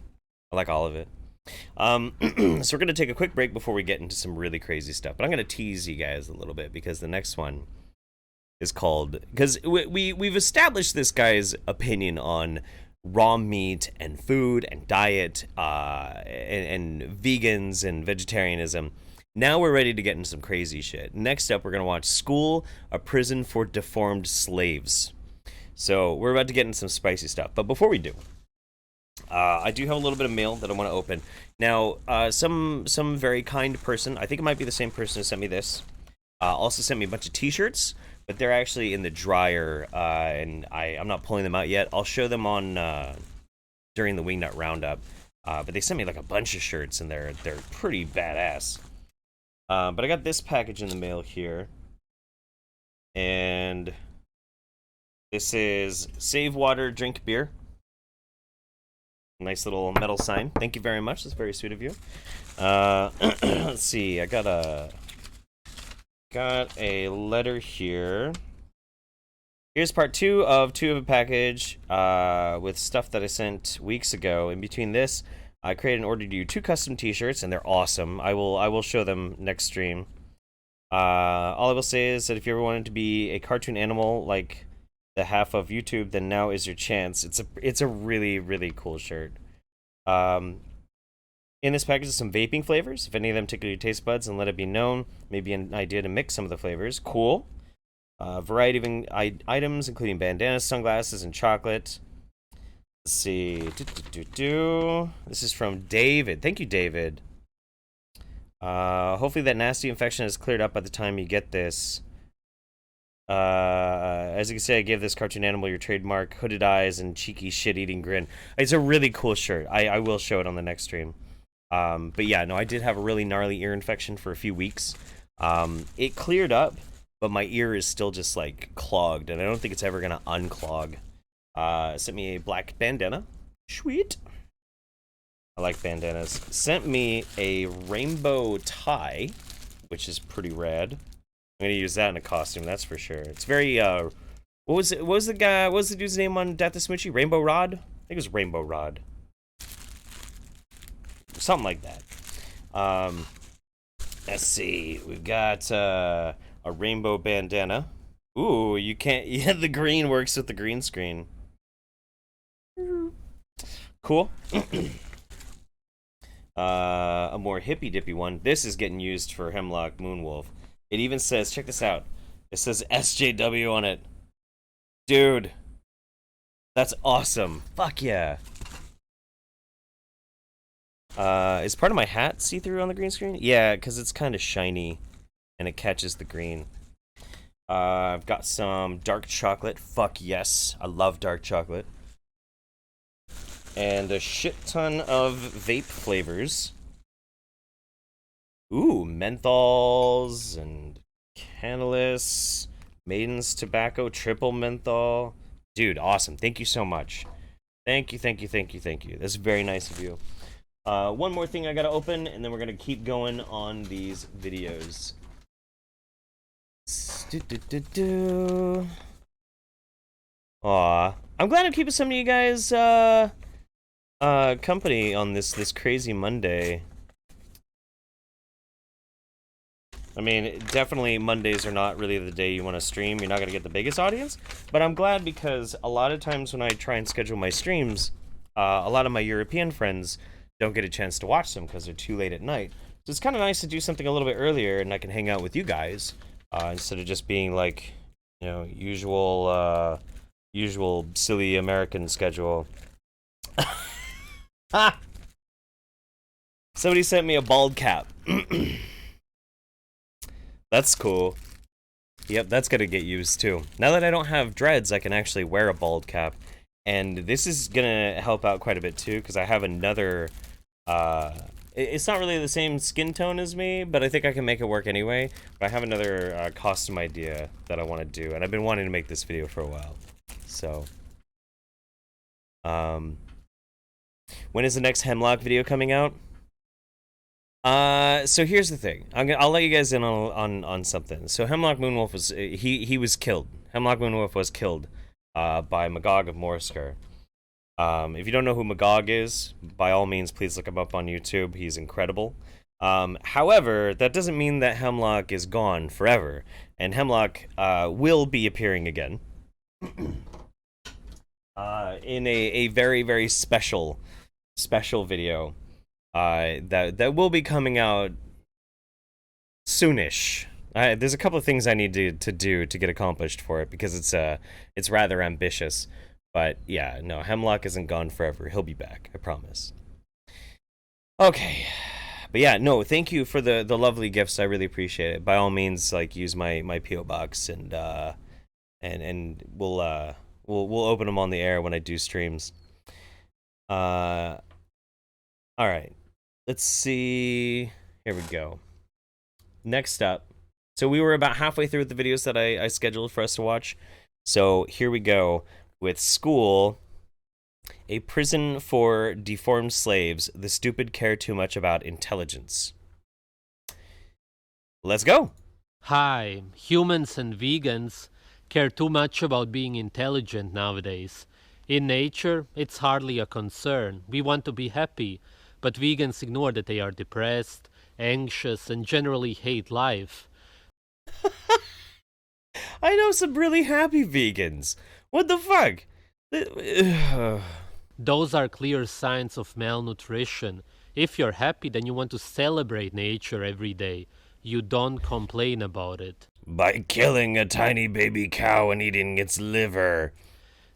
I like all of it. So we're gonna take a quick break before we get into some really crazy stuff. But I'm gonna tease you guys a little bit because the next one is called, because we've established this guy's opinion on raw meat and food and diet, and vegans and vegetarianism. Now we're ready to get into some crazy shit. Next up, we're going to watch School, a Prison for Deformed Slaves. So we're about to get into some spicy stuff. But before we do, I do have a little bit of mail that I want to open. Now, some very kind person, I think it might be the same person who sent me this, also sent me a bunch of t-shirts, but they're actually in the dryer, and I'm not pulling them out yet. I'll show them on during the Wingnut Roundup. But they sent me like a bunch of shirts, and they're pretty badass. But I got this package in the mail here, and this is Save Water, Drink Beer. Nice little metal sign. Thank you very much. That's very sweet of you. Let's see. I got a letter here. Here's part 2 of a package with stuff that I sent weeks ago. In between this, I created and ordered you 2 custom t-shirts, and they're awesome. I will show them next stream. All I will say is that if you ever wanted to be a cartoon animal like the half of YouTube, then now is your chance. It's a really, really cool shirt. In this package is some vaping flavors. If any of them tickle your taste buds, and let it be known, maybe an idea to mix some of the flavors. Cool. Variety of items, including bandanas, sunglasses, and chocolate. Let's see. This is from David. Thank you, David. Hopefully that nasty infection is cleared up by the time you get this. As you can see, I gave this cartoon animal your trademark hooded eyes and cheeky shit-eating grin. It's a really cool shirt. I will show it on the next stream. But yeah, no, I did have a really gnarly ear infection for a few weeks. It cleared up, but my ear is still just like clogged, and I don't think it's ever gonna unclog. Sent me a black bandana. Sweet. I like bandanas. Sent me a rainbow tie, which is pretty rad. I'm gonna use that in a costume, that's for sure. It's very what was the dude's name on Death of Smoochie? Rainbow Rod? I think it was Rainbow Rod. Something like that. Let's see. We've got a rainbow bandana. Ooh, you can't. Yeah, the green works with the green screen. Cool. A more hippy dippy one. This is getting used for Hemlock Moonwolf. It even says, check this out. It says SJW on it. Dude. That's awesome. Fuck yeah. Is part of my hat see-through on the green screen? Yeah, because it's kind of shiny and it catches the green. I've got some dark chocolate. Fuck yes. I love dark chocolate. And a shit ton of vape flavors. Ooh, menthols and cannabis, Maiden's Tobacco, triple menthol. Dude, awesome. Thank you so much. Thank you. That's very nice of you. One more thing I gotta open, and then we're gonna keep going on these videos. Aw. I'm glad I'm keeping some of you guys, company on this crazy Monday. I mean, definitely Mondays are not really the day you want to stream. You're not going to get the biggest audience. But I'm glad because a lot of times when I try and schedule my streams, a lot of my European friends don't get a chance to watch them because they're too late at night. So it's kind of nice to do something a little bit earlier and I can hang out with you guys instead of just being like, you know, usual silly American schedule. Somebody sent me a bald cap. That's cool. Yep, that's gonna get used too. Now that I don't have dreads, I can actually wear a bald cap. And this is gonna help out quite a bit too, because I have another, it's not really the same skin tone as me, but I think I can make it work anyway. But I have another costume idea that I want to do, and I've been wanting to make this video for a while. So, when is the next Hemlock video coming out? So here's the thing. I'll let you guys in on something. So Hemlock Moonwolf was he was killed. Hemlock Moonwolf was killed by Magog of Morisker. If you don't know who Magog is, by all means, please look him up on YouTube. He's incredible. However, that doesn't mean that Hemlock is gone forever, and Hemlock will be appearing again in a very, very special video. That will be coming out soonish. There's a couple of things I need to do to get accomplished for it because it's rather ambitious. But yeah, no, Hemlock isn't gone forever. He'll be back, I promise. Okay, but yeah, no, thank you for the lovely gifts. I really appreciate it. By all means, like use my PO box and we'll open them on the air when I do streams. All right. Let's see. Here we go. Next up. So we were about halfway through the videos that I scheduled for us to watch. So here we go with School, a prison for deformed slaves. The stupid care too much about intelligence. Let's go. Hi, humans and vegans care too much about being intelligent nowadays. In nature, it's hardly a concern. We want to be happy. But vegans ignore that they are depressed, anxious, and generally hate life. I know some really happy vegans. What the fuck? Those are clear signs of malnutrition. If you're happy, then you want to celebrate nature every day. You don't complain about it. By killing a tiny baby cow and eating its liver.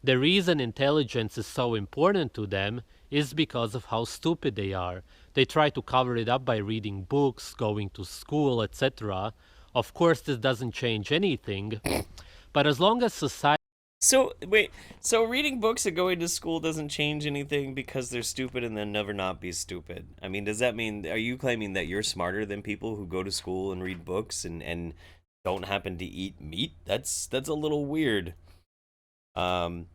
The reason intelligence is so important to them is because of how stupid they are. They try to cover it up by reading books, going to school, etc. Of course, this doesn't change anything, but as long as society... So, wait, so reading books and going to school doesn't change anything because they're stupid and they'll never not be stupid? I mean, does that mean, are you claiming that you're smarter than people who go to school and read books and don't happen to eat meat? That's a little weird. God.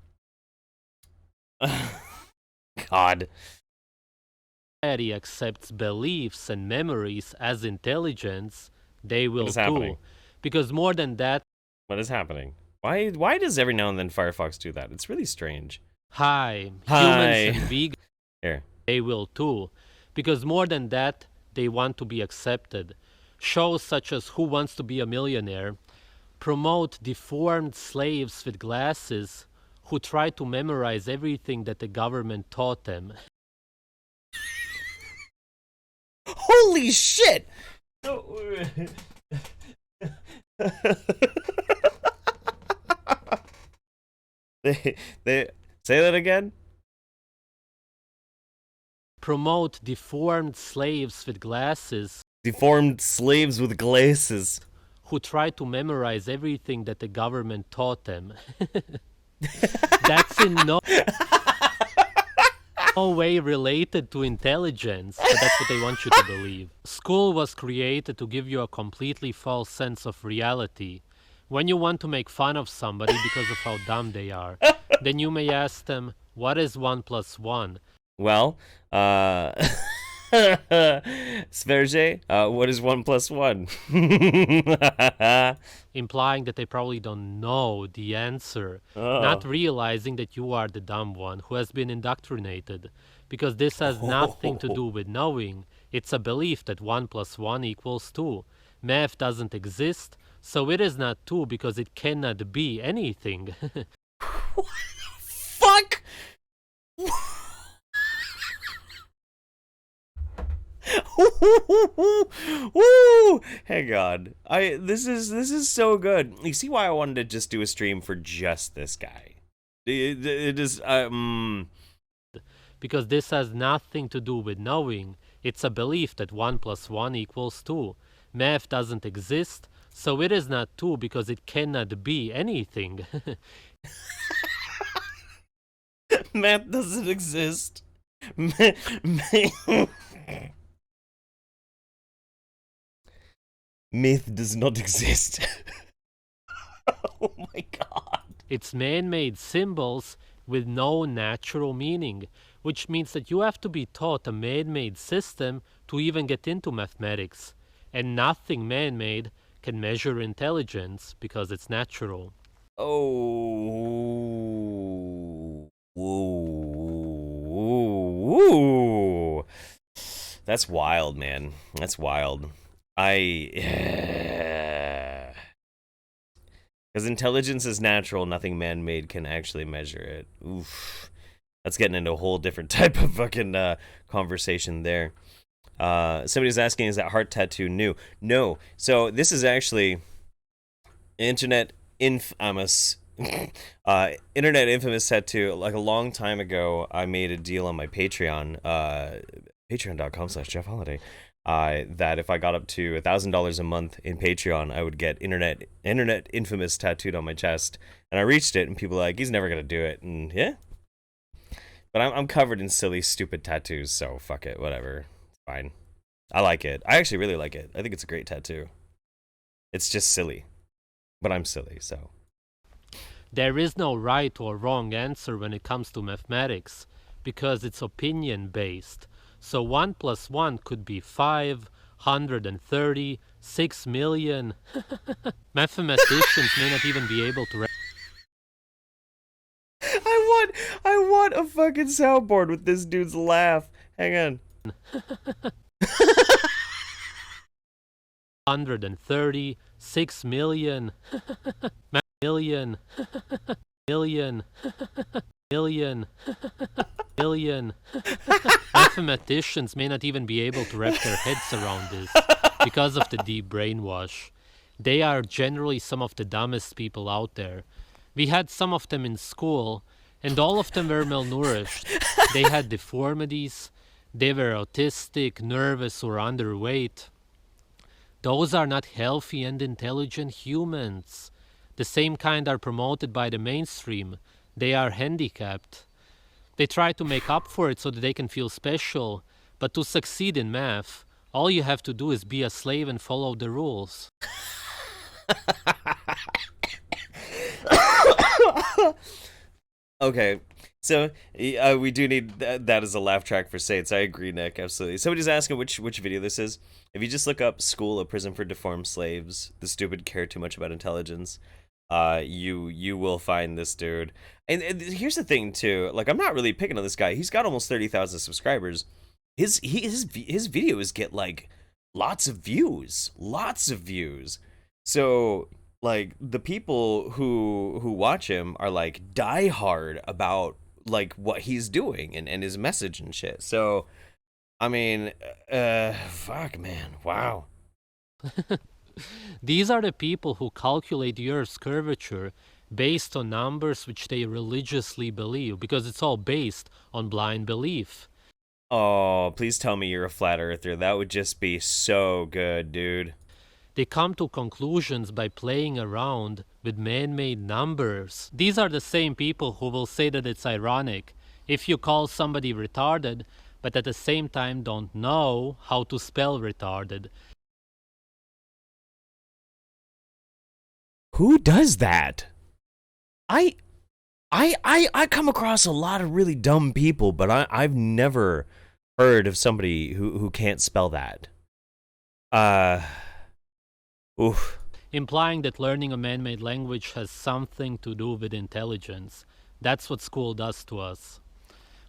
Society accepts beliefs and memories as intelligence, they will too. Happening? Because more than that... What is happening? Why does every now and then Firefox do that? It's really strange. Hi. Hi. Humans and vegans, Here. they will too. Because more than that, they want to be accepted. Shows such as Who Wants to Be a Millionaire promote deformed slaves with glasses who try to memorize everything that the government taught them. Holy shit! They say that again? Promote deformed slaves with glasses. Deformed slaves with glasses. Who try to memorize everything that the government taught them. That's in no way related to intelligence, but that's what they want you to believe. School was created to give you a completely false sense of reality. When you want to make fun of somebody because of how dumb they are, then you may ask them, what is 1 + 1? Well, sv3rige, what is 1 + 1? Implying that they probably don't know the answer, not realizing that you are the dumb one who has been indoctrinated. Because this has nothing to do with knowing. It's a belief that 1 + 1 = 2. Math doesn't exist, so it is not 2 because it cannot be anything. What the fuck? Woo! Hang on. This is so good. You see why I wanted to just do a stream for just this guy. It is Because this has nothing to do with knowing. It's a belief that 1 + 1 = 2. Math doesn't exist, so it is not 2 because it cannot be anything. Math doesn't exist. Myth does not exist. Oh my god. It's man-made symbols with no natural meaning, which means that you have to be taught a man-made system to even get into mathematics. And nothing man-made can measure intelligence because it's natural. Oh. Whoa. That's wild, man. That's wild. Because intelligence is natural, nothing man-made can actually measure it. Oof. That's getting into a whole different type of fucking conversation there. Somebody's asking, is that heart tattoo new? No. So this is actually internet infamous tattoo. Like a long time ago, I made a deal on my Patreon, patreon.com/JeffHoliday. That if I got up to $1,000 a month in Patreon, I would get internet infamous tattooed on my chest. And I reached it, and people were like, he's never gonna do it. And yeah, but I'm covered in silly, stupid tattoos, so fuck it, whatever, it's fine. I like it. I actually really like it. I think it's a great tattoo. It's just silly, but I'm silly, so. There is no right or wrong answer when it comes to mathematics, because it's opinion-based. So 1 + 1 could be 530, 6 million. Mathematicians may not even be able to... I want a fucking soundboard with this dude's laugh. Hang on. 130, 6 million. Million. Billion. Mathematicians may not even be able to wrap their heads around this because of the deep brainwash. They are generally some of the dumbest people out there. We had some of them in school, and all of them were malnourished. They had deformities, they were autistic, nervous, or underweight. Those are not healthy and intelligent humans. The same kind are promoted by the mainstream. They are handicapped. They try to make up for it so that they can feel special, but to succeed in math, all you have to do is be a slave and follow the rules. Okay, so we do need that as a laugh track for Saints. I agree, Nick, absolutely. Somebody's asking which video this is. If you just look up "School, a Prison for Deformed Slaves," the stupid care too much about intelligence, you will find this dude. And here's the thing too, like, I'm not really picking on this guy. He's got almost 30,000 subscribers. His videos get like lots of views. So like the people who watch him are like diehard about like what he's doing and his message and shit. So I mean, fuck, man, wow. These are the people who calculate the Earth's curvature based on numbers which they religiously believe, because it's all based on blind belief. Oh, please tell me you're a flat earther. That would just be so good, dude. They come to conclusions by playing around with man-made numbers. These are the same people who will say that it's ironic if you call somebody retarded, but at the same time don't know how to spell retarded. Who does that? I come across a lot of really dumb people, but I've never heard of somebody who can't spell that. Oof. Implying that learning a man-made language has something to do with intelligence. That's what school does to us.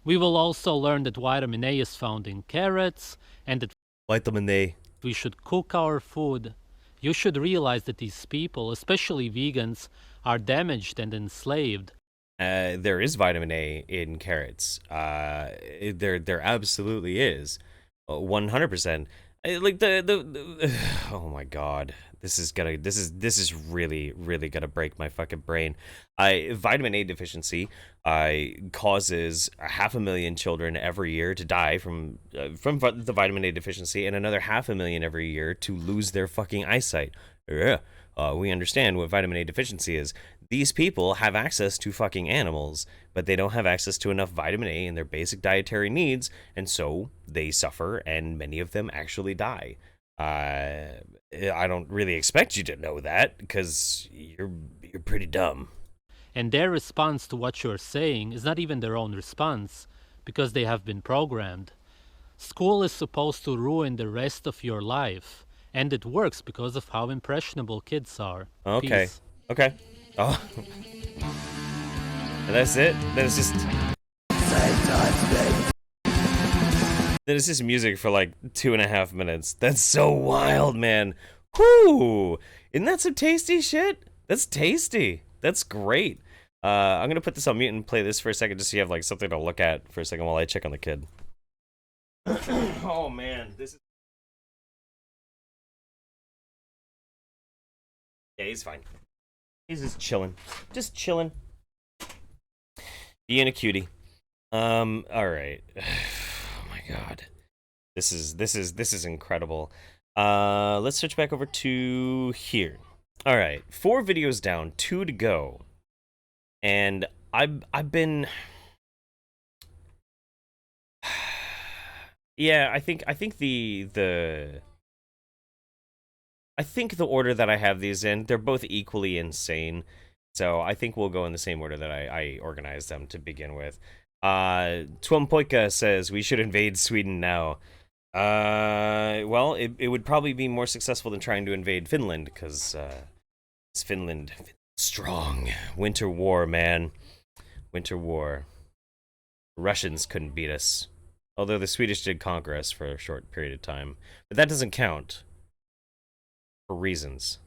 We will also learn that vitamin A is found in carrots, and that Vitamin A. we should cook our food. You should realize that these people, especially vegans, are damaged and enslaved. There is vitamin A in carrots. There absolutely is, 100%. Like the oh my god, this is really gonna break my fucking brain. Vitamin A deficiency causes 500,000 children every year to die from the vitamin A deficiency, and another 500,000 every year to lose their fucking eyesight. We understand what vitamin A deficiency is. These people have access to fucking animals, but they don't have access to enough vitamin A in their basic dietary needs, and so they suffer, and many of them actually die. I don't really expect you to know that, because you're pretty dumb. And their response to what you're saying is not even their own response, because they have been programmed. School is supposed to ruin the rest of your life, and it works because of how impressionable kids are. Okay. Peace. Okay. Oh. And that's it? Then it's just... Then it's just music for like 2.5 minutes. That's so wild, man. Whoo! Isn't that some tasty shit? That's tasty. That's great. I'm gonna put this on mute and play this for a second just so you have like something to look at for a second while I check on the kid. Oh man, this is... Yeah, he's fine. He's just chilling. Just chilling. Being a cutie. Alright. Oh my god. This is incredible. Let's switch back over to here. Alright. 4 videos down, 2 to go. And I've been... Yeah, I think the order that I have these in, they're both equally insane. So I think we'll go in the same order that I organized them to begin with. Twumpoika says we should invade Sweden now. Well, it would probably be more successful than trying to invade Finland, because it's Finland strong. Winter War, man. Winter War. Russians couldn't beat us. Although the Swedish did conquer us for a short period of time. But that doesn't count. For reasons.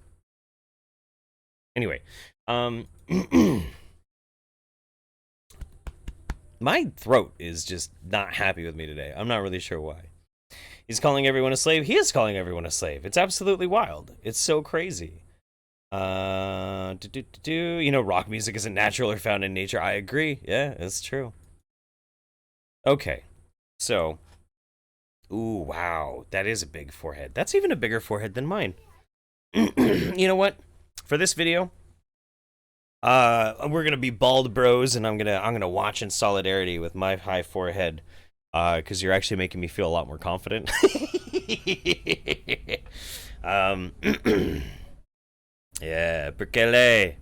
Anyway, My throat is just not happy with me today. I'm not really sure why. He's calling everyone a slave. He is calling everyone a slave. It's absolutely wild. It's so crazy. You know, rock music isn't natural or found in nature. I agree. Yeah, it's true. Okay, so, ooh, wow, that is a big forehead. That's even a bigger forehead than mine. You know what? For this video, we're gonna be bald bros, and I'm gonna watch in solidarity with my high forehead, because you're actually making me feel a lot more confident. Yeah, perkele.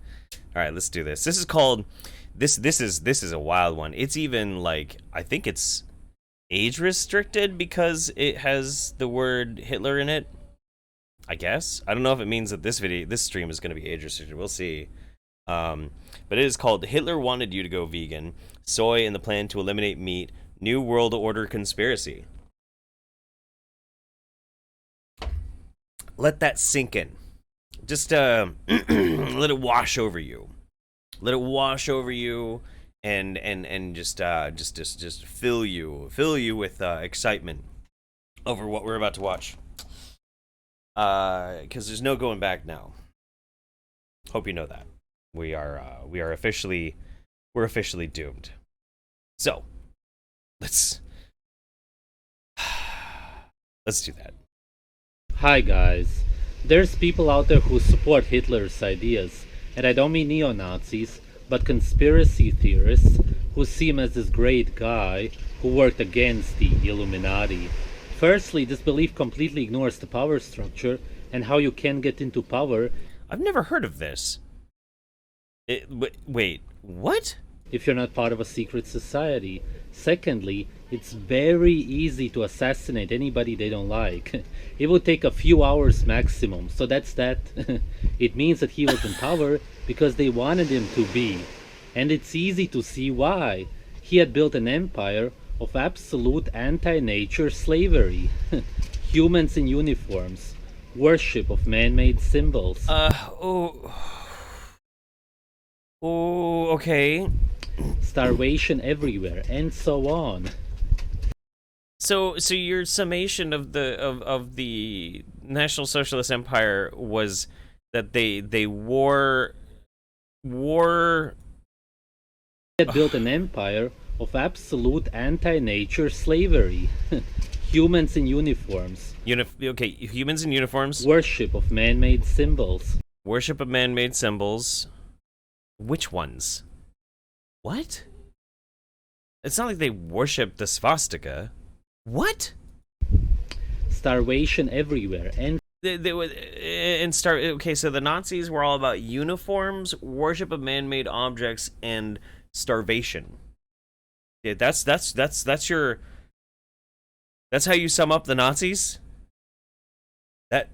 All right, let's do this. This is called this is a wild one. It's even like, I think it's age restricted because it has the word Hitler in it. I guess. I don't know if it means that this stream is going to be age restricted. We'll see. But it is called Hitler Wanted You to Go Vegan, Soy and the Plan to Eliminate Meat, New World Order Conspiracy. Let that sink in. Just let it wash over you. Let it wash over you, and just fill you with excitement over what we're about to watch. Because there's no going back now. Hope you know that. We're officially doomed. So let's do that. Hi guys. There's people out there who support Hitler's ideas, and I don't mean neo-Nazis, but conspiracy theorists who see him as this great guy who worked against the Illuminati. Firstly, this belief completely ignores the power structure and how you can get into power. I've never heard of this. Wait, what? If you're not part of a secret society. Secondly, it's very easy to assassinate anybody they don't like. It would take a few hours maximum, so that's that. It means that he was in power because they wanted him to be. And it's easy to see why. He had built an empire of absolute anti-nature slavery. Humans in uniforms, worship of man-made symbols. Okay. Starvation everywhere, and so on. So your summation of the National Socialist Empire was that they wore. He had built an empire of absolute anti-nature slavery. Humans in uniforms. Okay, humans in uniforms. Worship of man-made symbols. Worship of man-made symbols. Which ones? What? It's not like they worship the swastika. What? Starvation everywhere, and okay, so the Nazis were all about uniforms, worship of man-made objects, and starvation. Yeah, that's how you sum up the Nazis? That,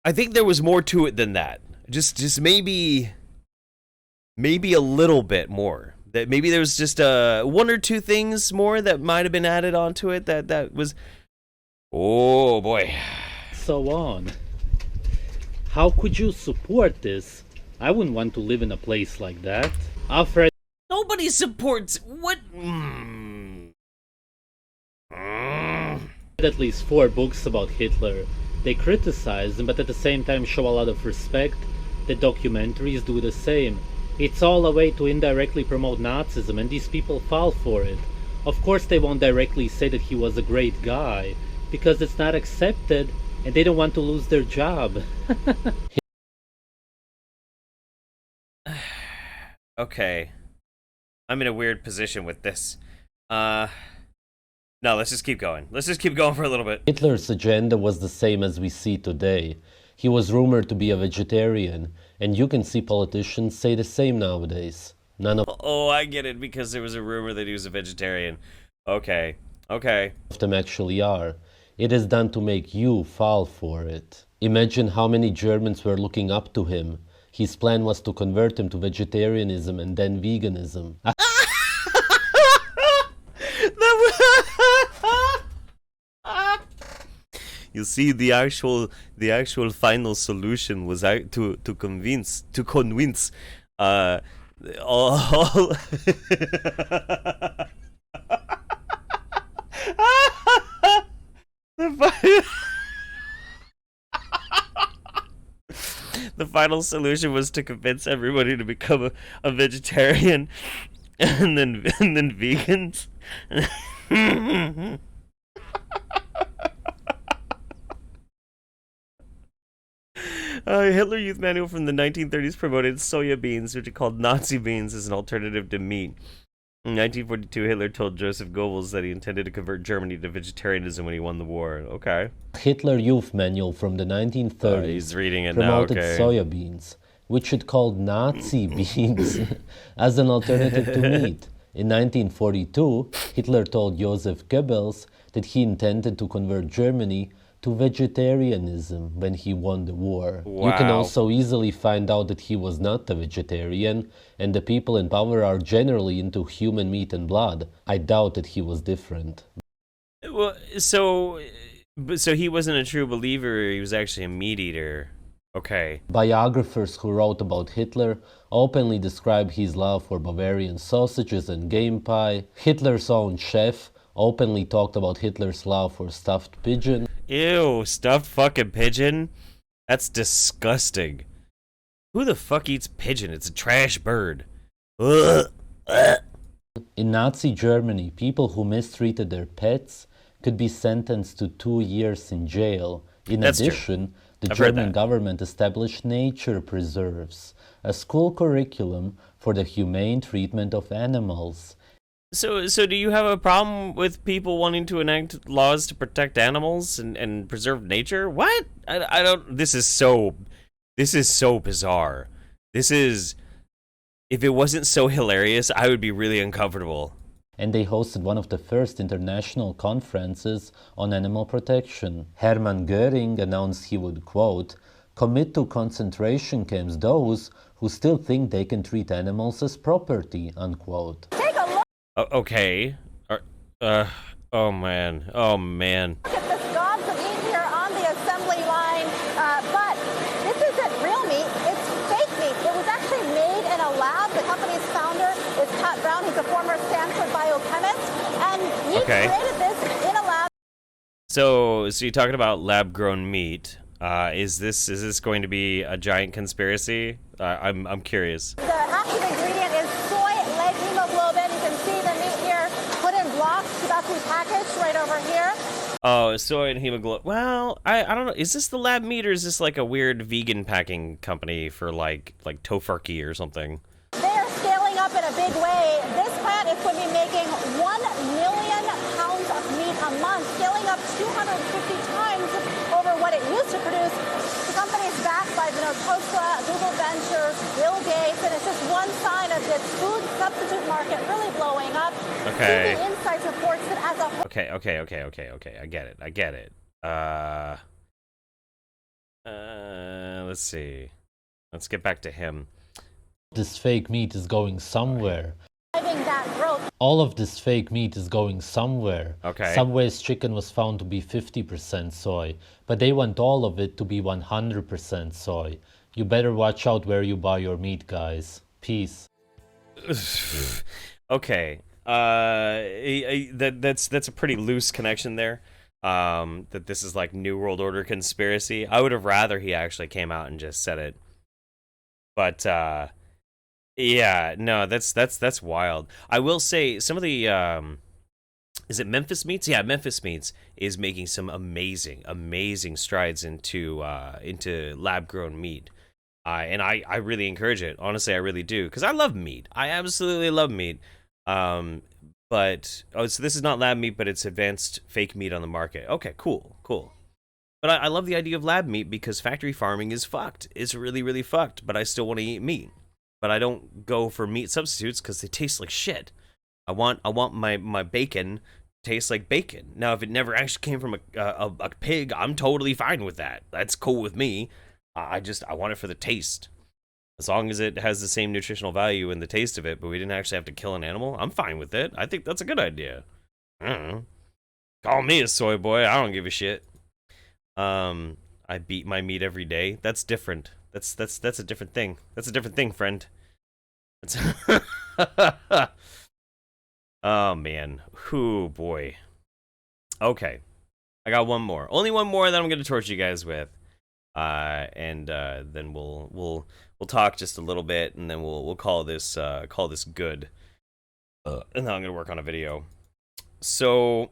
I think there was more to it than that. Just maybe a little bit more. That maybe there was just one or two things more that might have been added onto it that was, oh boy. So on. How could you support this? I wouldn't want to live in a place like that. Alfred. Nobody supports what? At least 4 books about Hitler. They criticize him, but at the same time show a lot of respect. The documentaries do the same. It's all a way to indirectly promote Nazism, and these people fall for it. Of course they won't directly say that he was a great guy, because it's not accepted, and they don't want to lose their job. Okay. I'm in a weird position with this. No, let's just keep going. Let's just keep going for a little bit. Hitler's agenda was the same as we see today. He was rumored to be a vegetarian, and you can see politicians say the same nowadays. None of I get it, because there was a rumor that he was a vegetarian. Okay. them actually are. It is done to make you fall for it. Imagine how many Germans were looking up to him. His plan was to convert him to vegetarianism and then veganism. You see, the actual final solution was to convince all the final solution was to convince everybody to become a vegetarian and then vegans. Hitler Youth Manual from the 1930s promoted soya beans, which are called Nazi beans, as an alternative to meat. In 1942, Hitler told Joseph Goebbels that he intended to convert Germany to vegetarianism when he won the war. Okay. Hitler Youth Manual from the 1930s he's reading it promoted now, okay. soya beans, which it called Nazi beans, as an alternative to meat. In 1942, Hitler told Joseph Goebbels that he intended to convert Germany to vegetarianism when he won the war. Wow. You can also easily find out that he was not a vegetarian, and the people in power are generally into human meat and blood. I doubt that he was different. Well, so he wasn't a true believer, he was actually a meat eater. Okay. Biographers who wrote about Hitler openly describe his love for Bavarian sausages and game pie. Hitler's own chef openly talked about Hitler's love for stuffed pigeon. Ew, stuffed fucking pigeon? That's disgusting. Who the fuck eats pigeon? It's a trash bird. Ugh. In Nazi Germany, people who mistreated their pets could be sentenced to 2 years in jail. In addition, the German government established nature preserves, a school curriculum for the humane treatment of animals. So do you have a problem with people wanting to enact laws to protect animals and preserve nature? What? I don't. This is so bizarre. If it wasn't so hilarious, I would be really uncomfortable. And they hosted one of the first international conferences on animal protection. Hermann Göring announced he would, quote, commit to concentration camps those who still think they can treat animals as property, unquote. Okay. Oh man. Look at this gobs of meat here on the assembly line, but this isn't real meat, it's fake meat. It was actually made in a lab. The company's founder is Pat Brown. He's a former Stanford biochemist, and he created this in a lab. So you're talking about lab-grown meat. Is this going to be a giant conspiracy? I'm curious. The active ingredient is soy lead hemoglobin. You can see the meat here put in blocks, about to be packaged right over here. Oh, soy and hemoglobin. Well, I don't know. Is this the lab meat, or is this like a weird vegan packing company for like tofurkey or something? They are scaling up in a big way. This plant is going to be making 1 million pounds of meat a month, scaling up 250 times over what it used to produce. The company is backed by Tesla, Google Ventures, Bill Gates, and it's just one sign of this food substitute market really blowing up. Okay. TV Insights reports that as a whole. Okay. I get it. Let's see. Let's get back to him. This fake meat is going somewhere. That growth. All of this fake meat is going somewhere. Okay. Subway's chicken was found to be 50% soy, but they want all of it to be 100% soy. You better watch out where you buy your meat, guys. Peace. Okay. That's a pretty loose connection there. That this is like New World Order conspiracy. I would have rather he actually came out and just said it. But yeah, no, that's wild. I will say some of the is it Memphis Meats? Yeah, Memphis Meats is making some amazing strides into lab grown meat. And I really encourage it. Honestly, I really do, because I love meat. I absolutely love meat. But so this is not lab meat, but it's advanced fake meat on the market. Okay, cool. But I love the idea of lab meat because factory farming is fucked. It's really fucked. But I still want to eat meat. But I don't go for meat substitutes because they taste like shit. I want my bacon to taste like bacon. Now, if it never actually came from a pig, I'm totally fine with that. That's cool with me. I want it for the taste. As long as it has the same nutritional value in the taste of it, but we didn't actually have to kill an animal, I'm fine with it. I think that's a good idea. I don't know. Call me a soy boy. I don't give a shit. I beat my meat every day. That's different. That's a different thing. That's a different thing, friend. Oh man, whoo boy. Okay, I got one more. Only one more that I'm gonna torture you guys with, and then we'll talk just a little bit, and then we'll call this good. And then I'm gonna work on a video. So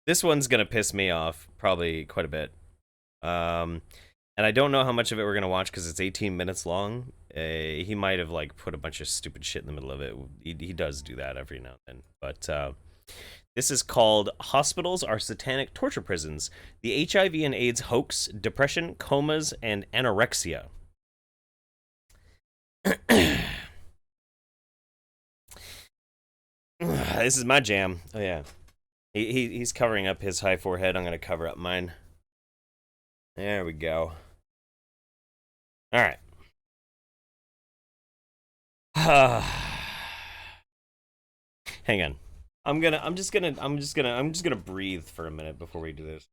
this one's gonna piss me off probably quite a bit. And I don't know how much of it we're gonna watch because it's 18 minutes long. He might have like put a bunch of stupid shit in the middle of it. He does do that every now and then. But this is called "Hospitals Are Satanic Torture Prisons: The HIV and AIDS Hoax, Depression, Comas, and Anorexia." This is my jam. Oh yeah, he's covering up his high forehead. I'm gonna cover up mine. There we go. All right. Hang on. I'm just gonna breathe for a minute before we do this.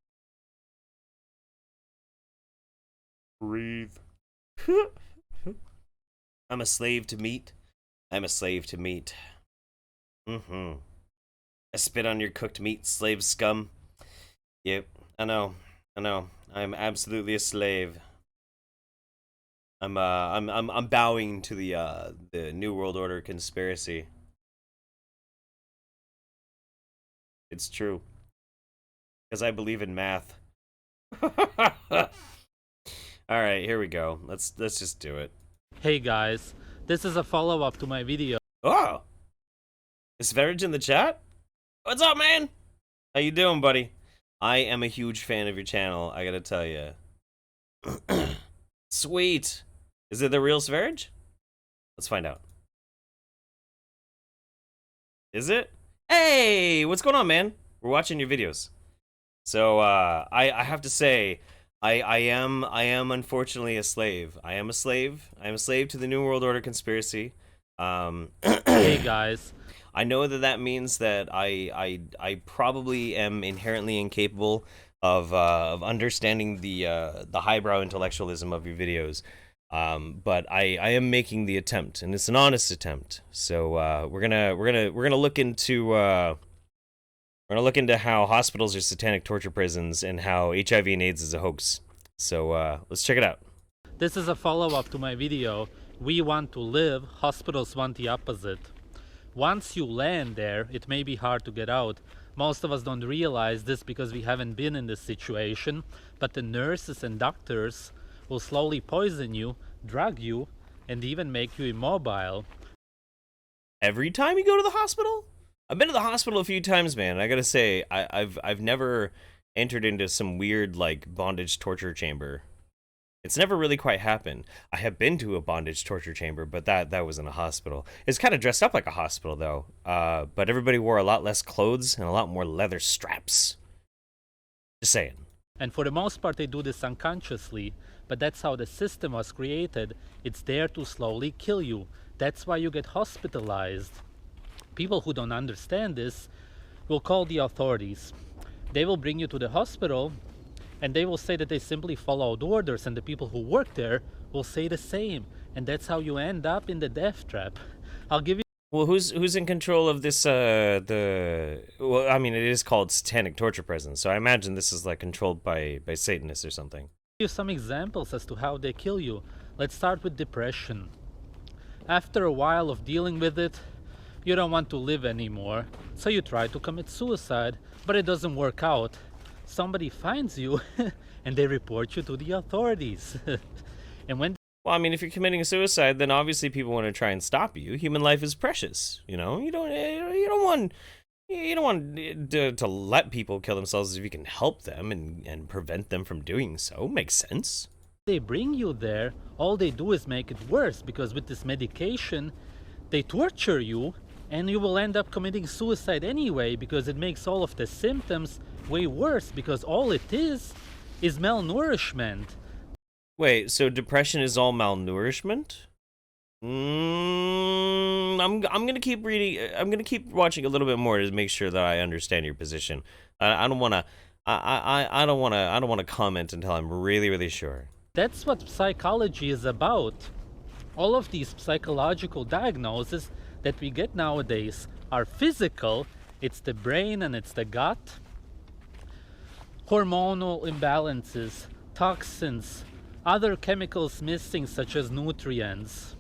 Breathe. I'm a slave to meat. I'm a slave to meat. I spit on your cooked meat, slave scum. Yep, I know. I'm absolutely a slave. I'm bowing to the New World Order conspiracy. It's true. Because I believe in math. Alright, here we go. Let's just do it. Hey guys, this is a follow-up to my video. Oh! Is sv3rige in the chat? What's up, man? How you doing, buddy? I am a huge fan of your channel, I gotta tell you. Sweet! Is it the real sv3rige? Let's find out. Is it? Hey! What's going on, man? We're watching your videos. So, I have to say, I am unfortunately a slave. I am a slave. I am a slave to the New World Order conspiracy. Hey guys. I know that means that I probably am inherently incapable of understanding the highbrow intellectualism of your videos. But I am making the attempt, and it's an honest attempt. So we're gonna look into how hospitals are satanic torture prisons and how HIV and AIDS is a hoax. So let's check it out. This is a follow-up to my video. We want to live, hospitals want the opposite. Once you land there, it may be hard to get out. Most of us don't realize this because we haven't been in this situation, but the nurses and doctors will slowly poison you, drug you, and even make you immobile. Every time you go to the hospital? I've been to the hospital a few times, man. I gotta say, I've never entered into some weird, like, bondage torture chamber. It's never really quite happened. I have been to a bondage torture chamber, but that was in a hospital. It's kind of dressed up like a hospital, though. But everybody wore a lot less clothes and a lot more leather straps. Just saying. And for the most part, they do this unconsciously. But that's how the system was created. It's there to slowly kill you. That's why you get hospitalized. People who don't understand this will call the authorities. They will bring you to the hospital, and they will say that they simply followed orders, and the people who work there will say the same. And that's how you end up in the death trap. I'll give you... Well, who's in control of this, well, I mean, it is called satanic torture prison, so I imagine this is, like, controlled by Satanists or something. You some examples as to how they kill you. Let's start with depression. After a while of dealing with it, you don't want to live anymore, so you try to commit suicide, but it doesn't work out. Somebody finds you and they report you to the authorities. And when... Well, I mean, if you're committing suicide, then obviously people want to try and stop you. Human life is precious, you know. You don't want to let people kill themselves if you can help them and prevent them from doing so. Makes sense. They bring you there, all they do is make it worse, because with this medication, they torture you, and you will end up committing suicide anyway, because it makes all of the symptoms way worse, because all it is malnourishment. Wait, so depression is all malnourishment? I'm gonna keep reading. I'm gonna keep watching a little bit more to make sure that I understand your position. I don't wanna. I don't wanna comment until I'm really sure. That's what psychology is about. All of these psychological diagnoses that we get nowadays are physical. It's the brain and it's the gut. Hormonal imbalances, toxins, other chemicals missing such as nutrients.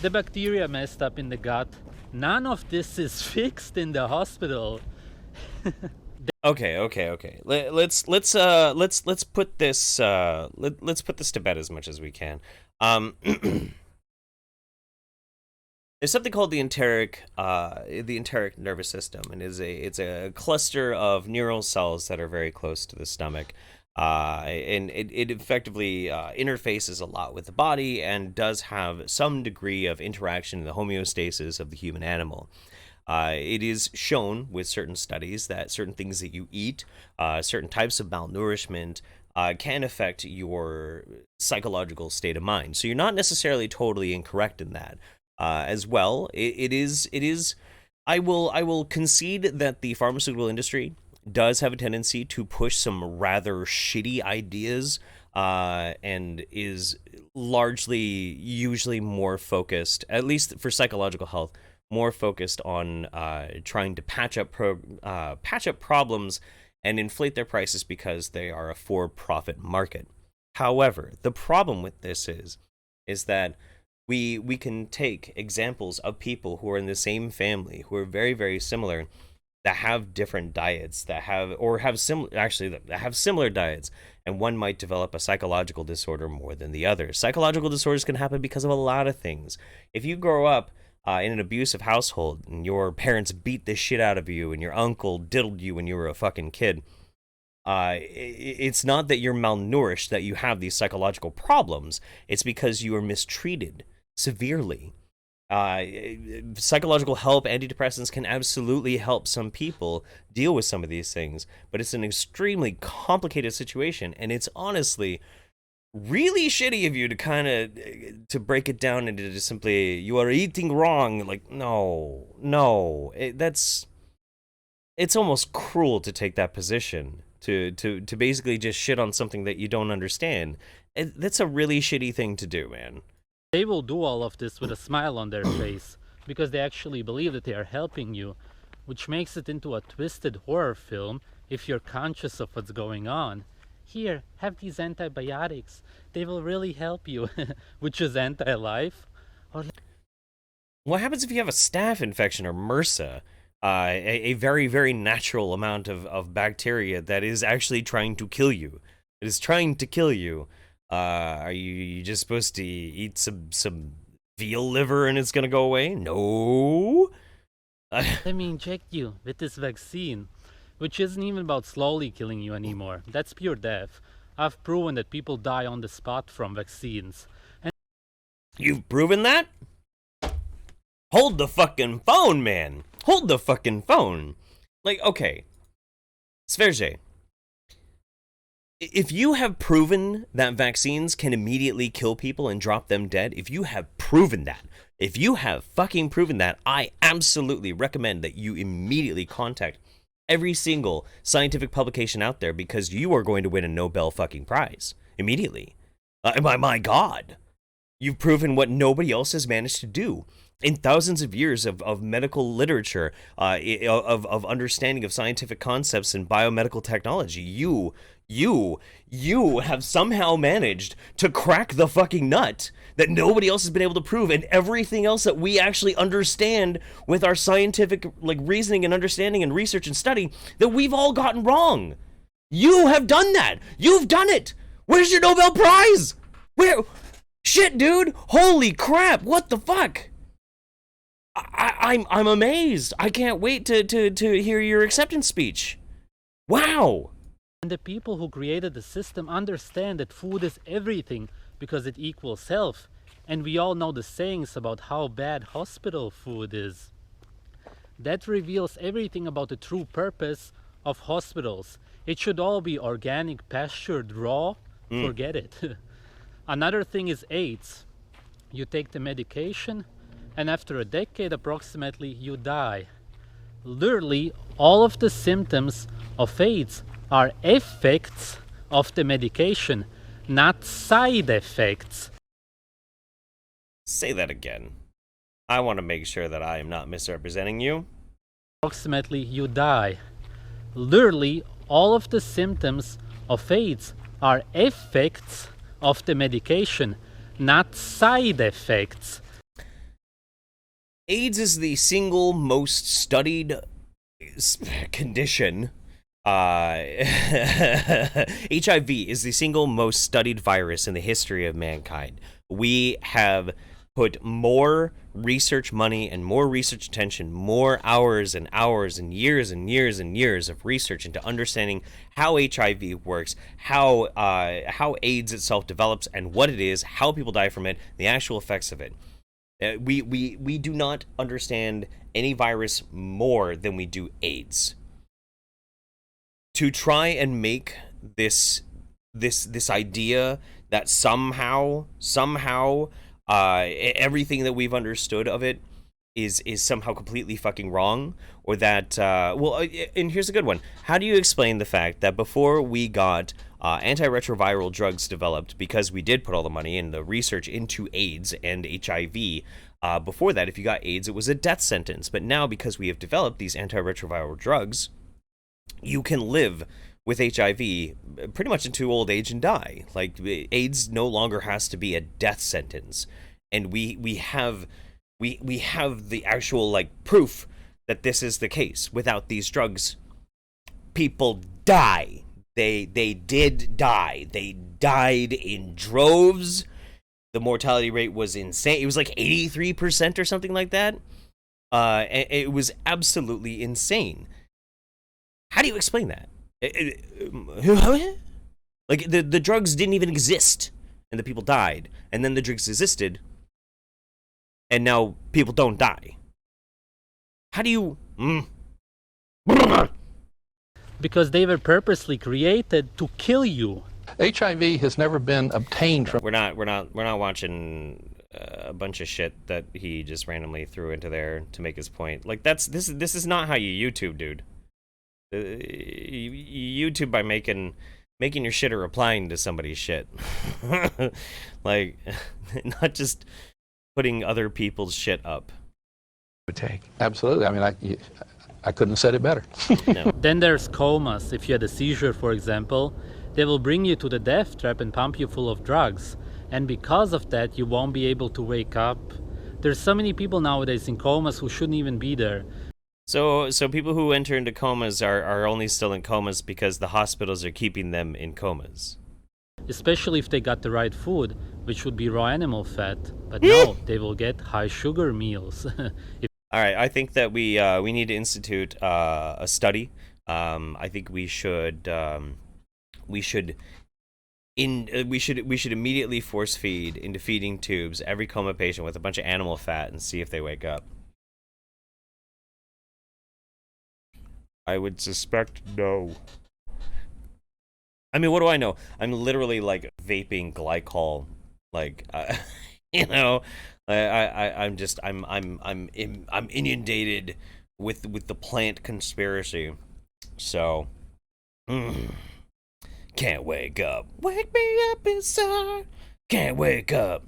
The bacteria messed up in the gut. None of this is fixed in the hospital. Okay. Let's put this let's put this to bed as much as we can. There's something called the enteric nervous system, and it's a cluster of neural cells that are very close to the stomach. And it effectively interfaces a lot with the body and does have some degree of interaction in the homeostasis of the human animal. It is shown with certain studies that certain things that you eat, certain types of malnourishment, can affect your psychological state of mind. So you're not necessarily totally incorrect in that. As well, it is. I will concede that the pharmaceutical industry does have a tendency to push some rather shitty ideas, and is largely, usually more focused, at least for psychological health, more focused on trying to patch up problems and inflate their prices because they are a for-profit market. However, the problem with this is that we can take examples of people who are in the same family, who are very, very similar, that have different diets, that have similar diets, and one might develop a psychological disorder more than the other. Psychological disorders can happen because of a lot of things. If you grow up in an abusive household and your parents beat the shit out of you and your uncle diddled you when you were a fucking kid, it's not that you're malnourished that you have these psychological problems. It's because you are mistreated severely. Psychological help, antidepressants can absolutely help some people deal with some of these things, but it's an extremely complicated situation, and it's honestly really shitty of you to kind of to break it down into just simply, you are eating wrong. Like, no, it's almost cruel to take that position, to basically just shit on something that you don't understand. That's a really shitty thing to do, man. They will do all of this with a smile on their face because they actually believe that they are helping you, which makes it into a twisted horror film if you're conscious of what's going on. Here, have these antibiotics. They will really help you, which is anti-life. What happens if you have a staph infection or MRSA? A very, very natural amount of bacteria that is actually trying to kill you. It is trying to kill you. Are you just supposed to eat some veal liver and it's gonna go away? No. Let me inject you with this vaccine, which isn't even about slowly killing you anymore. That's pure death. I've proven that people die on the spot from vaccines. And you've proven that? Hold the fucking phone, man. Hold the fucking phone. Like, okay. sv3rige. If you have proven that vaccines can immediately kill people and drop them dead, if you have proven that, if you have fucking proven that, I absolutely recommend that you immediately contact every single scientific publication out there, because you are going to win a Nobel fucking Prize immediately. My God. You've proven what nobody else has managed to do. In thousands of years of medical literature, of understanding of scientific concepts and biomedical technology, you have somehow managed to crack the fucking nut that nobody else has been able to prove, and everything else that we actually understand with our scientific reasoning and understanding and research and study that we've all gotten wrong. You have done that. You've done it. Where's your Nobel Prize? Where? Shit, dude. Holy crap. What the fuck? I'm amazed. I can't wait to hear your acceptance speech. Wow. And the people who created the system understand that food is everything because it equals health. And we all know the sayings about how bad hospital food is. That reveals everything about the true purpose of hospitals. It should all be organic, pastured, raw. Forget it. Another thing is AIDS. You take the medication, and after a decade approximately, you die. Literally, all of the symptoms of AIDS are effects of the medication, not side effects. Say that again. I want to make sure that I am not misrepresenting you. Approximately you die. Literally, all of the symptoms of AIDS are effects of the medication, not side effects. AIDS is the single most studied condition. HIV is the single most studied virus in the history of mankind. We have put more research money and more research attention, more hours and hours and years and years and years of research into understanding how HIV works, how AIDS itself develops and what it is, how people die from it, the actual effects of it. We do not understand any virus more than we do AIDS. To try and make this idea that somehow everything that we've understood of it is somehow completely fucking wrong, or that and here's a good one. How do you explain the fact that before we got antiretroviral drugs developed, because we did put all the money in the research into AIDS and HIV, before that, if you got AIDS, it was a death sentence, but now because we have developed these antiretroviral drugs, you can live with HIV pretty much into old age and die. Like, AIDS no longer has to be a death sentence, and we have the actual, like, proof that this is the case. Without these drugs, people die. They did die. They died in droves. The mortality rate was insane. It was like 83% or something like that. It was absolutely insane. How do you explain that? Like, the drugs didn't even exist, and the people died, and then the drugs existed, and now people don't die. How do you... Because they were purposely created to kill you. HIV has never been obtained from... We're not watching a bunch of shit that he just randomly threw into there to make his point. Like, this is not how you YouTube, dude. You YouTube by making your shit or replying to somebody's shit. Like, not just putting other people's shit up. Take. Absolutely. I mean, I couldn't have said it better. No. Then there's comas. If you had a seizure, for example, they will bring you to the death trap and pump you full of drugs. And because of that, you won't be able to wake up. There's so many people nowadays in comas who shouldn't even be there. So people who enter into comas are only still in comas because the hospitals are keeping them in comas. Especially if they got the right food, which would be raw animal fat. But no, they will get high sugar meals. All right, I think that we need to institute a study. I think we should immediately force feed into feeding tubes every coma patient with a bunch of animal fat and see if they wake up. I would suspect no. I mean, what do I know? I'm literally like vaping glycol, like you know, I'm inundated with the plant conspiracy. So, can't wake up. Wake me up inside. Can't wake up.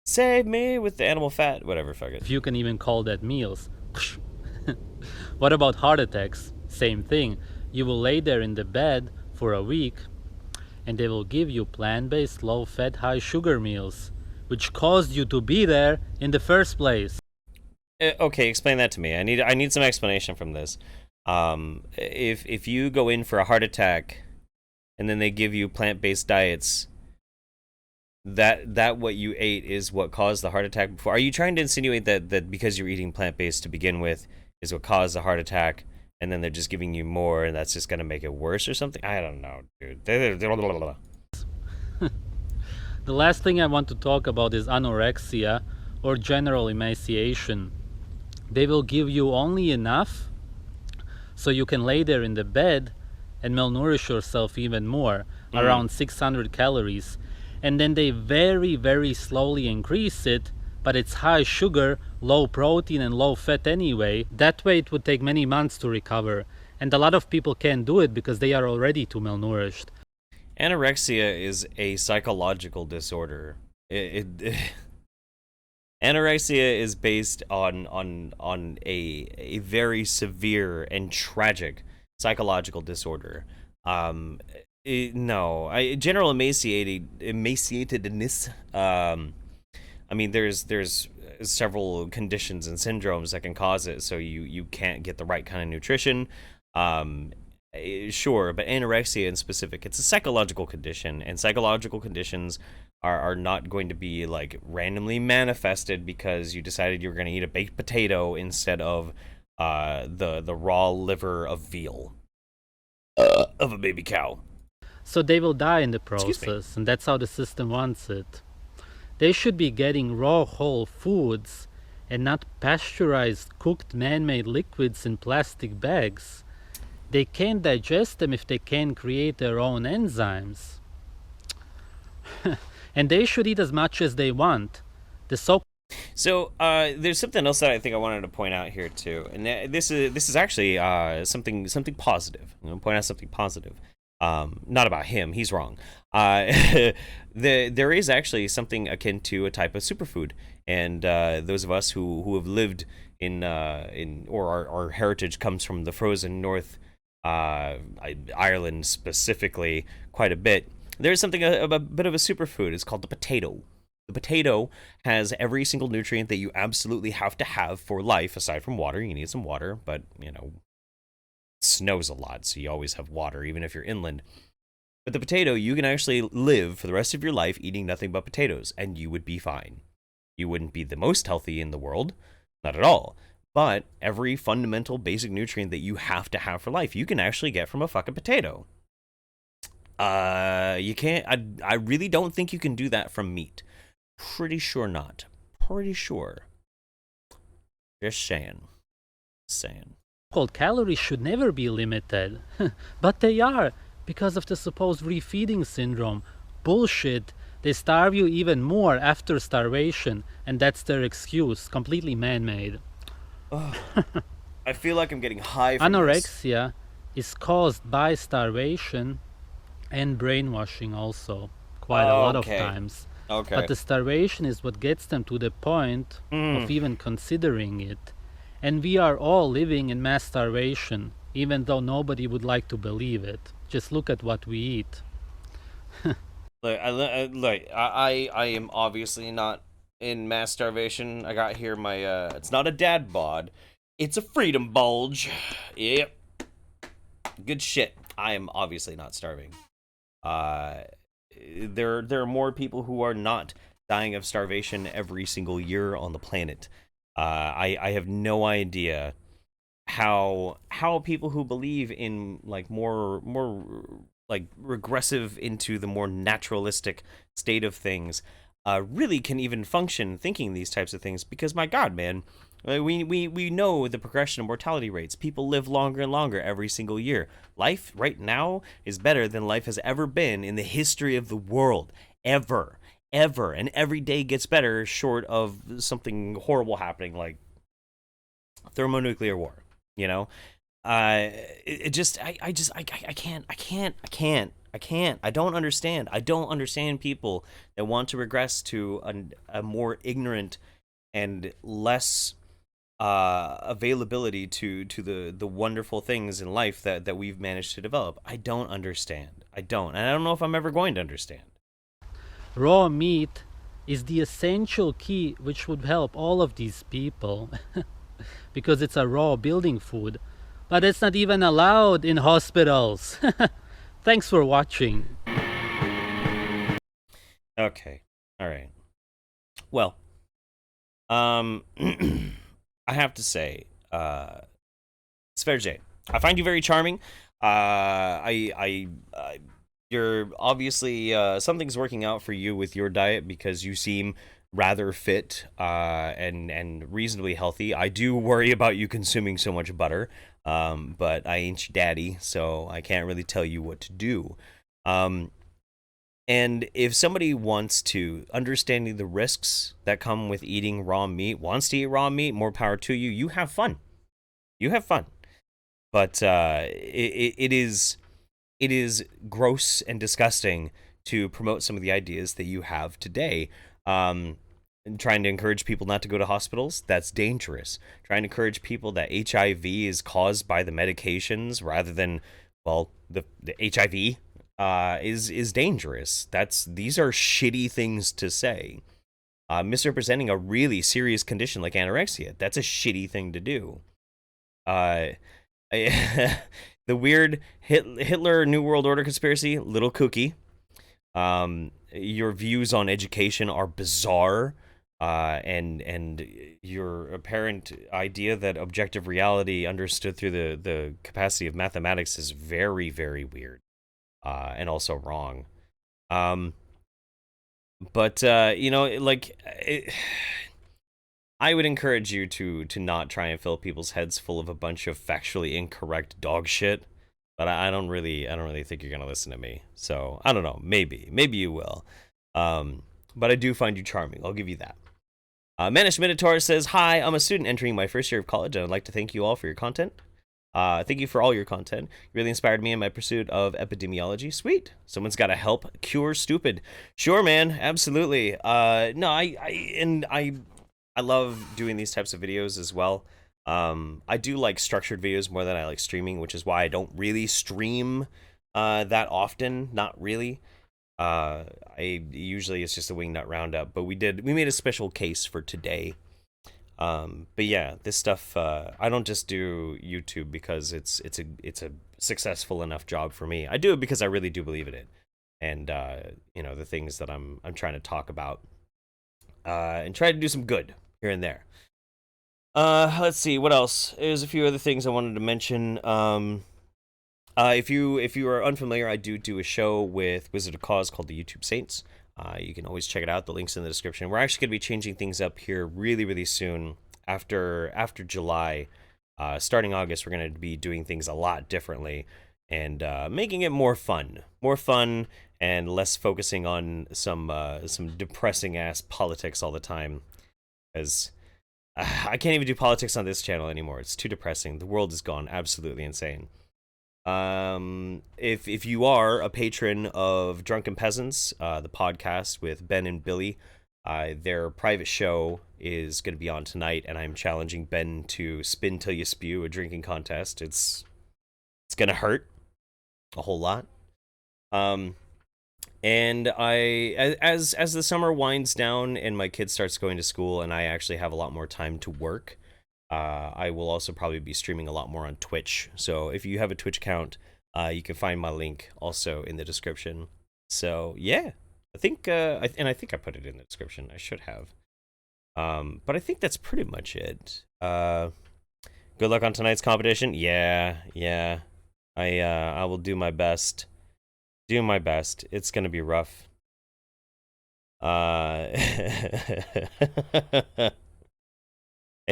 Save me with the animal fat. Whatever, fuck it. If you can even call that meals. What about heart attacks? Same thing. You will lay there in the bed for a week and they will give you plant-based, low-fat, high-sugar meals, which caused you to be there in the first place. Okay, explain that to me. I need some explanation from this. If you go in for a heart attack and then they give you plant-based diets, that what you ate is what caused the heart attack before? Are you trying to insinuate that because you're eating plant-based to begin with is what caused the heart attack, and then they're just giving you more, and that's just gonna make it worse or something? I don't know, dude. The last thing I want to talk about is anorexia, or general emaciation. They will give you only enough so you can lay there in the bed and malnourish yourself even more, around 600 calories. And then they very, very slowly increase it, but it's high sugar, low protein, and low fat anyway. That way it would take many months to recover. And a lot of people can't do it because they are already too malnourished. Anorexia is a psychological disorder. Anorexia is based on a very severe and tragic psychological disorder. General emaciatedness. I mean, there's several conditions and syndromes that can cause it, so you can't get the right kind of nutrition. Sure, but anorexia in specific, it's a psychological condition, and psychological conditions are not going to be like randomly manifested because you decided you were going to eat a baked potato instead of the raw liver of veal of a baby cow. So they will die in the process, and that's how the system wants it. They should be getting raw whole foods and not pasteurized cooked man-made liquids in plastic bags. They can't digest them if they can't create their own enzymes. And they should eat as much as they want. So there's something else that I think I wanted to point out here too, and this is actually something positive. I'm gonna point out something positive. Not about him, he's wrong. There is actually something akin to a type of superfood, and those of us who have lived in or our heritage comes from the frozen north, Ireland specifically, quite a bit. There's something a bit of a superfood. It's called the potato. The potato has every single nutrient that you absolutely have to have for life, aside from water. You need some water, but you know, it snows a lot, so you always have water, even if you're inland. But the potato, you can actually live for the rest of your life eating nothing but potatoes, and you would be fine. You wouldn't be the most healthy in the world, not at all. But every fundamental basic nutrient that you have to have for life, you can actually get from a fucking potato. You can't. I really don't think you can do that from meat. Pretty sure not. Pretty sure. Just saying. Cold calories should never be limited. But they are, because of the supposed refeeding syndrome. Bullshit. They starve you even more after starvation, and that's their excuse. Completely man-made. I feel like I'm getting high from Anorexia is caused by starvation and brainwashing also, quite a lot of times. Okay. But the starvation is what gets them to the point of even considering it. And we are all living in mass starvation, even though nobody would like to believe it. Just look at what we eat. Look, I am obviously not in mass starvation. I got here my, it's not a dad bod. It's a freedom bulge. Yep. Good shit. I am obviously not starving. There are more people who are not dying of starvation every single year on the planet. I have no idea how people who believe in like more like regressive into the more naturalistic state of things really can even function thinking these types of things, because my god, man, we know the progression of mortality rates. People live longer and longer every single year. Life right now is better than life has ever been in the history of the world, ever, and every day gets better, short of something horrible happening like thermonuclear war, you know. I can't. I don't understand people that want to regress to a more ignorant and less availability to the wonderful things in life that we've managed to develop. I don't understand. And I don't know if I'm ever going to understand. Raw meat is the essential key which would help all of these people because it's a raw building food, but it's not even allowed in hospitals. Thanks for watching. Okay. All right. Well, I have to say, sv3rige, I find you very charming. You're obviously something's working out for you with your diet, because you seem rather fit and reasonably healthy. I do worry about you consuming so much butter, but I ain't your daddy, so I can't really tell you what to do. And if somebody wants to, understanding the risks that come with eating raw meat, wants to eat raw meat, more power to you. You have fun. But it is gross and disgusting to promote some of the ideas that you have today. trying to encourage people not to go to hospitals, that's dangerous. Trying to encourage people that HIV is caused by the medications rather than, well, the HIV is dangerous. These are shitty things to say. Misrepresenting a really serious condition like anorexia, that's a shitty thing to do. The weird Hitler New World Order conspiracy, little kooky. Your views on education are bizarre. And your apparent idea that objective reality understood through the capacity of mathematics is very, very weird, and also wrong. But you know, like, I would encourage you to not try and fill people's heads full of a bunch of factually incorrect dog shit. But I don't really think you're gonna listen to me. So I don't know. Maybe you will. But I do find you charming. I'll give you that. Manish Minotaur says, "Hi, I'm a student entering my first year of college, and I'd like to thank you all for your content. Thank you for all your content. You really inspired me in my pursuit of epidemiology." Sweet. Someone's got to help cure stupid. Sure, man. Absolutely. No, I love doing these types of videos as well. I do like structured videos more than I like streaming, which is why I don't really stream that often. Not really. Usually it's just a Wingnut roundup, but we made a special case for today. But yeah, this stuff, I don't just do YouTube because it's a successful enough job for me. I do it because I really do believe in it. And, you know, the things that I'm trying to talk about, and try to do some good here and there. Let's see, what else? There's a few other things I wanted to mention. If you are unfamiliar, I do a show with Wizard of Cause called the YouTube Saints. You can always check it out. The link's in the description. We're actually going to be changing things up here really, really soon. After July, starting August, we're going to be doing things a lot differently and making it more fun and less focusing on some depressing ass politics all the time. Because I can't even do politics on this channel anymore. It's too depressing. The world has gone absolutely insane. If you are a patron of Drunken Peasants, the podcast with Ben and Billy, their private show is going to be on tonight, and I'm challenging Ben to spin till you spew, a drinking contest. It's going to hurt a whole lot. And as the summer winds down and my kid starts going to school and I actually have a lot more time to work, I will also probably be streaming a lot more on Twitch. So if you have a Twitch account, you can find my link also in the description. So yeah, I think I think I put it in the description. I should have. But I think that's pretty much it. Good luck on tonight's competition. Yeah. I will do my best. It's gonna be rough. A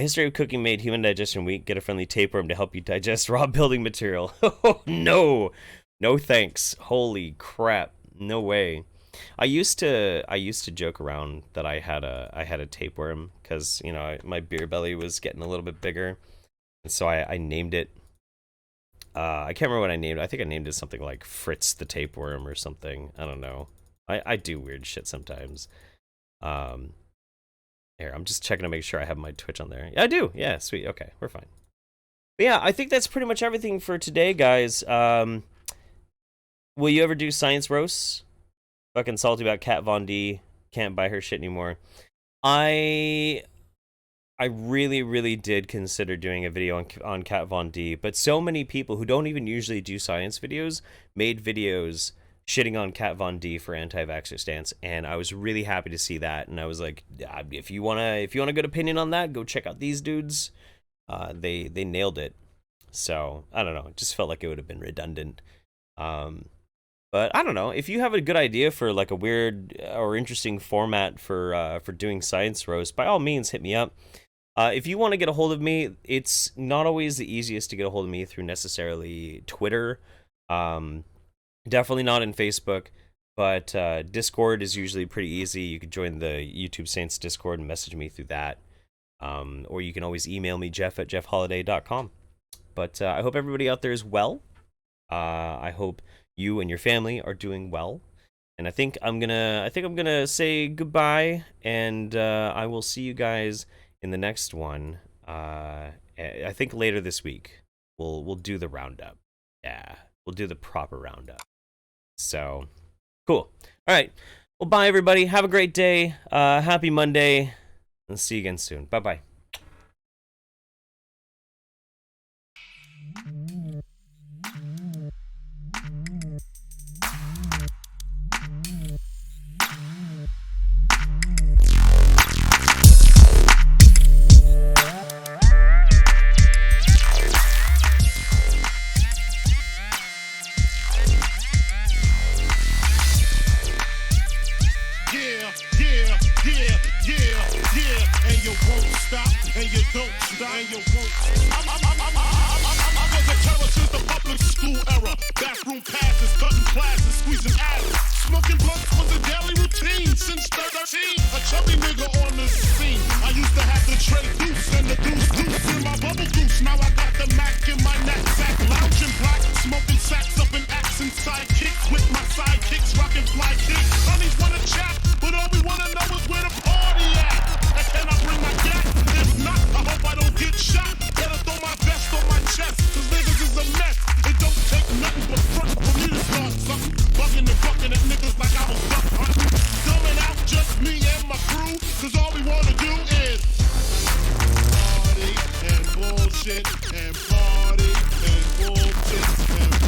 history of cooking made human digestion weak. Get a friendly tapeworm to help you digest raw building material. Oh, no thanks. Holy crap, no way. I used to joke around that I had a tapeworm because, you know, my beer belly was getting a little bit bigger, and so I named it. I can't remember what I named it. I think I named it something like Fritz the Tapeworm or something. I don't know. I do weird shit sometimes. Here, I'm just checking to make sure I have my Twitch on there. Yeah, I do. Yeah, sweet. Okay, we're fine. But yeah, I think that's pretty much everything for today, guys. Will you ever do science roasts? Fucking salty about Kat Von D. Can't buy her shit anymore. I really, really did consider doing a video on Kat Von D, but so many people who don't even usually do science videos made videos shitting on Kat Von D for anti-vaxxer stance, and I was really happy to see that. And I was like, if you want a good opinion on that, go check out these dudes. They nailed it. So I don't know, it just felt like it would have been redundant. But I don't know, if you have a good idea for like a weird or interesting format for doing science roast, by all means hit me up. If you want to get a hold of me, it's not always the easiest to get a hold of me through necessarily Twitter. Definitely not in Facebook, but Discord is usually pretty easy. You could join the YouTube Saints Discord and message me through that. Or you can always email me, jeff@jeffholiday.com. But I hope everybody out there is well. I hope you and your family are doing well. And I think I'm gonna say goodbye, and I will see you guys in the next one. I think later this week we'll do the roundup. Yeah, we'll do the proper roundup. So cool. All right. Well, bye everybody. Have a great day. Happy Monday. And see you again soon. Bye bye. And you don't stop, and you won't. I was a terror since the public school era. Bathroom passes, cutting classes, squeezing asses. Smoking blunts was a daily routine since 13. A chubby nigga on the scene. I used to have the tray deuce and the deuce in my bubble goose. Now I got the Mac in my knapsack, lounging black, smoking sacks up in accent sidekicks with my sidekicks, rocking fly kicks. Honeys wanna chat, but all we wanna know is where the party at. And can I bring my gat? If not, I hope I don't get shot. Better throw my vest on my chest, cause niggas is a mess. It don't take nothing but front for me to start something. Bugging and bucking at niggas like I was duck hunting. Coming out just me and my crew, cause all we wanna do is party and bullshit and party and bullshit and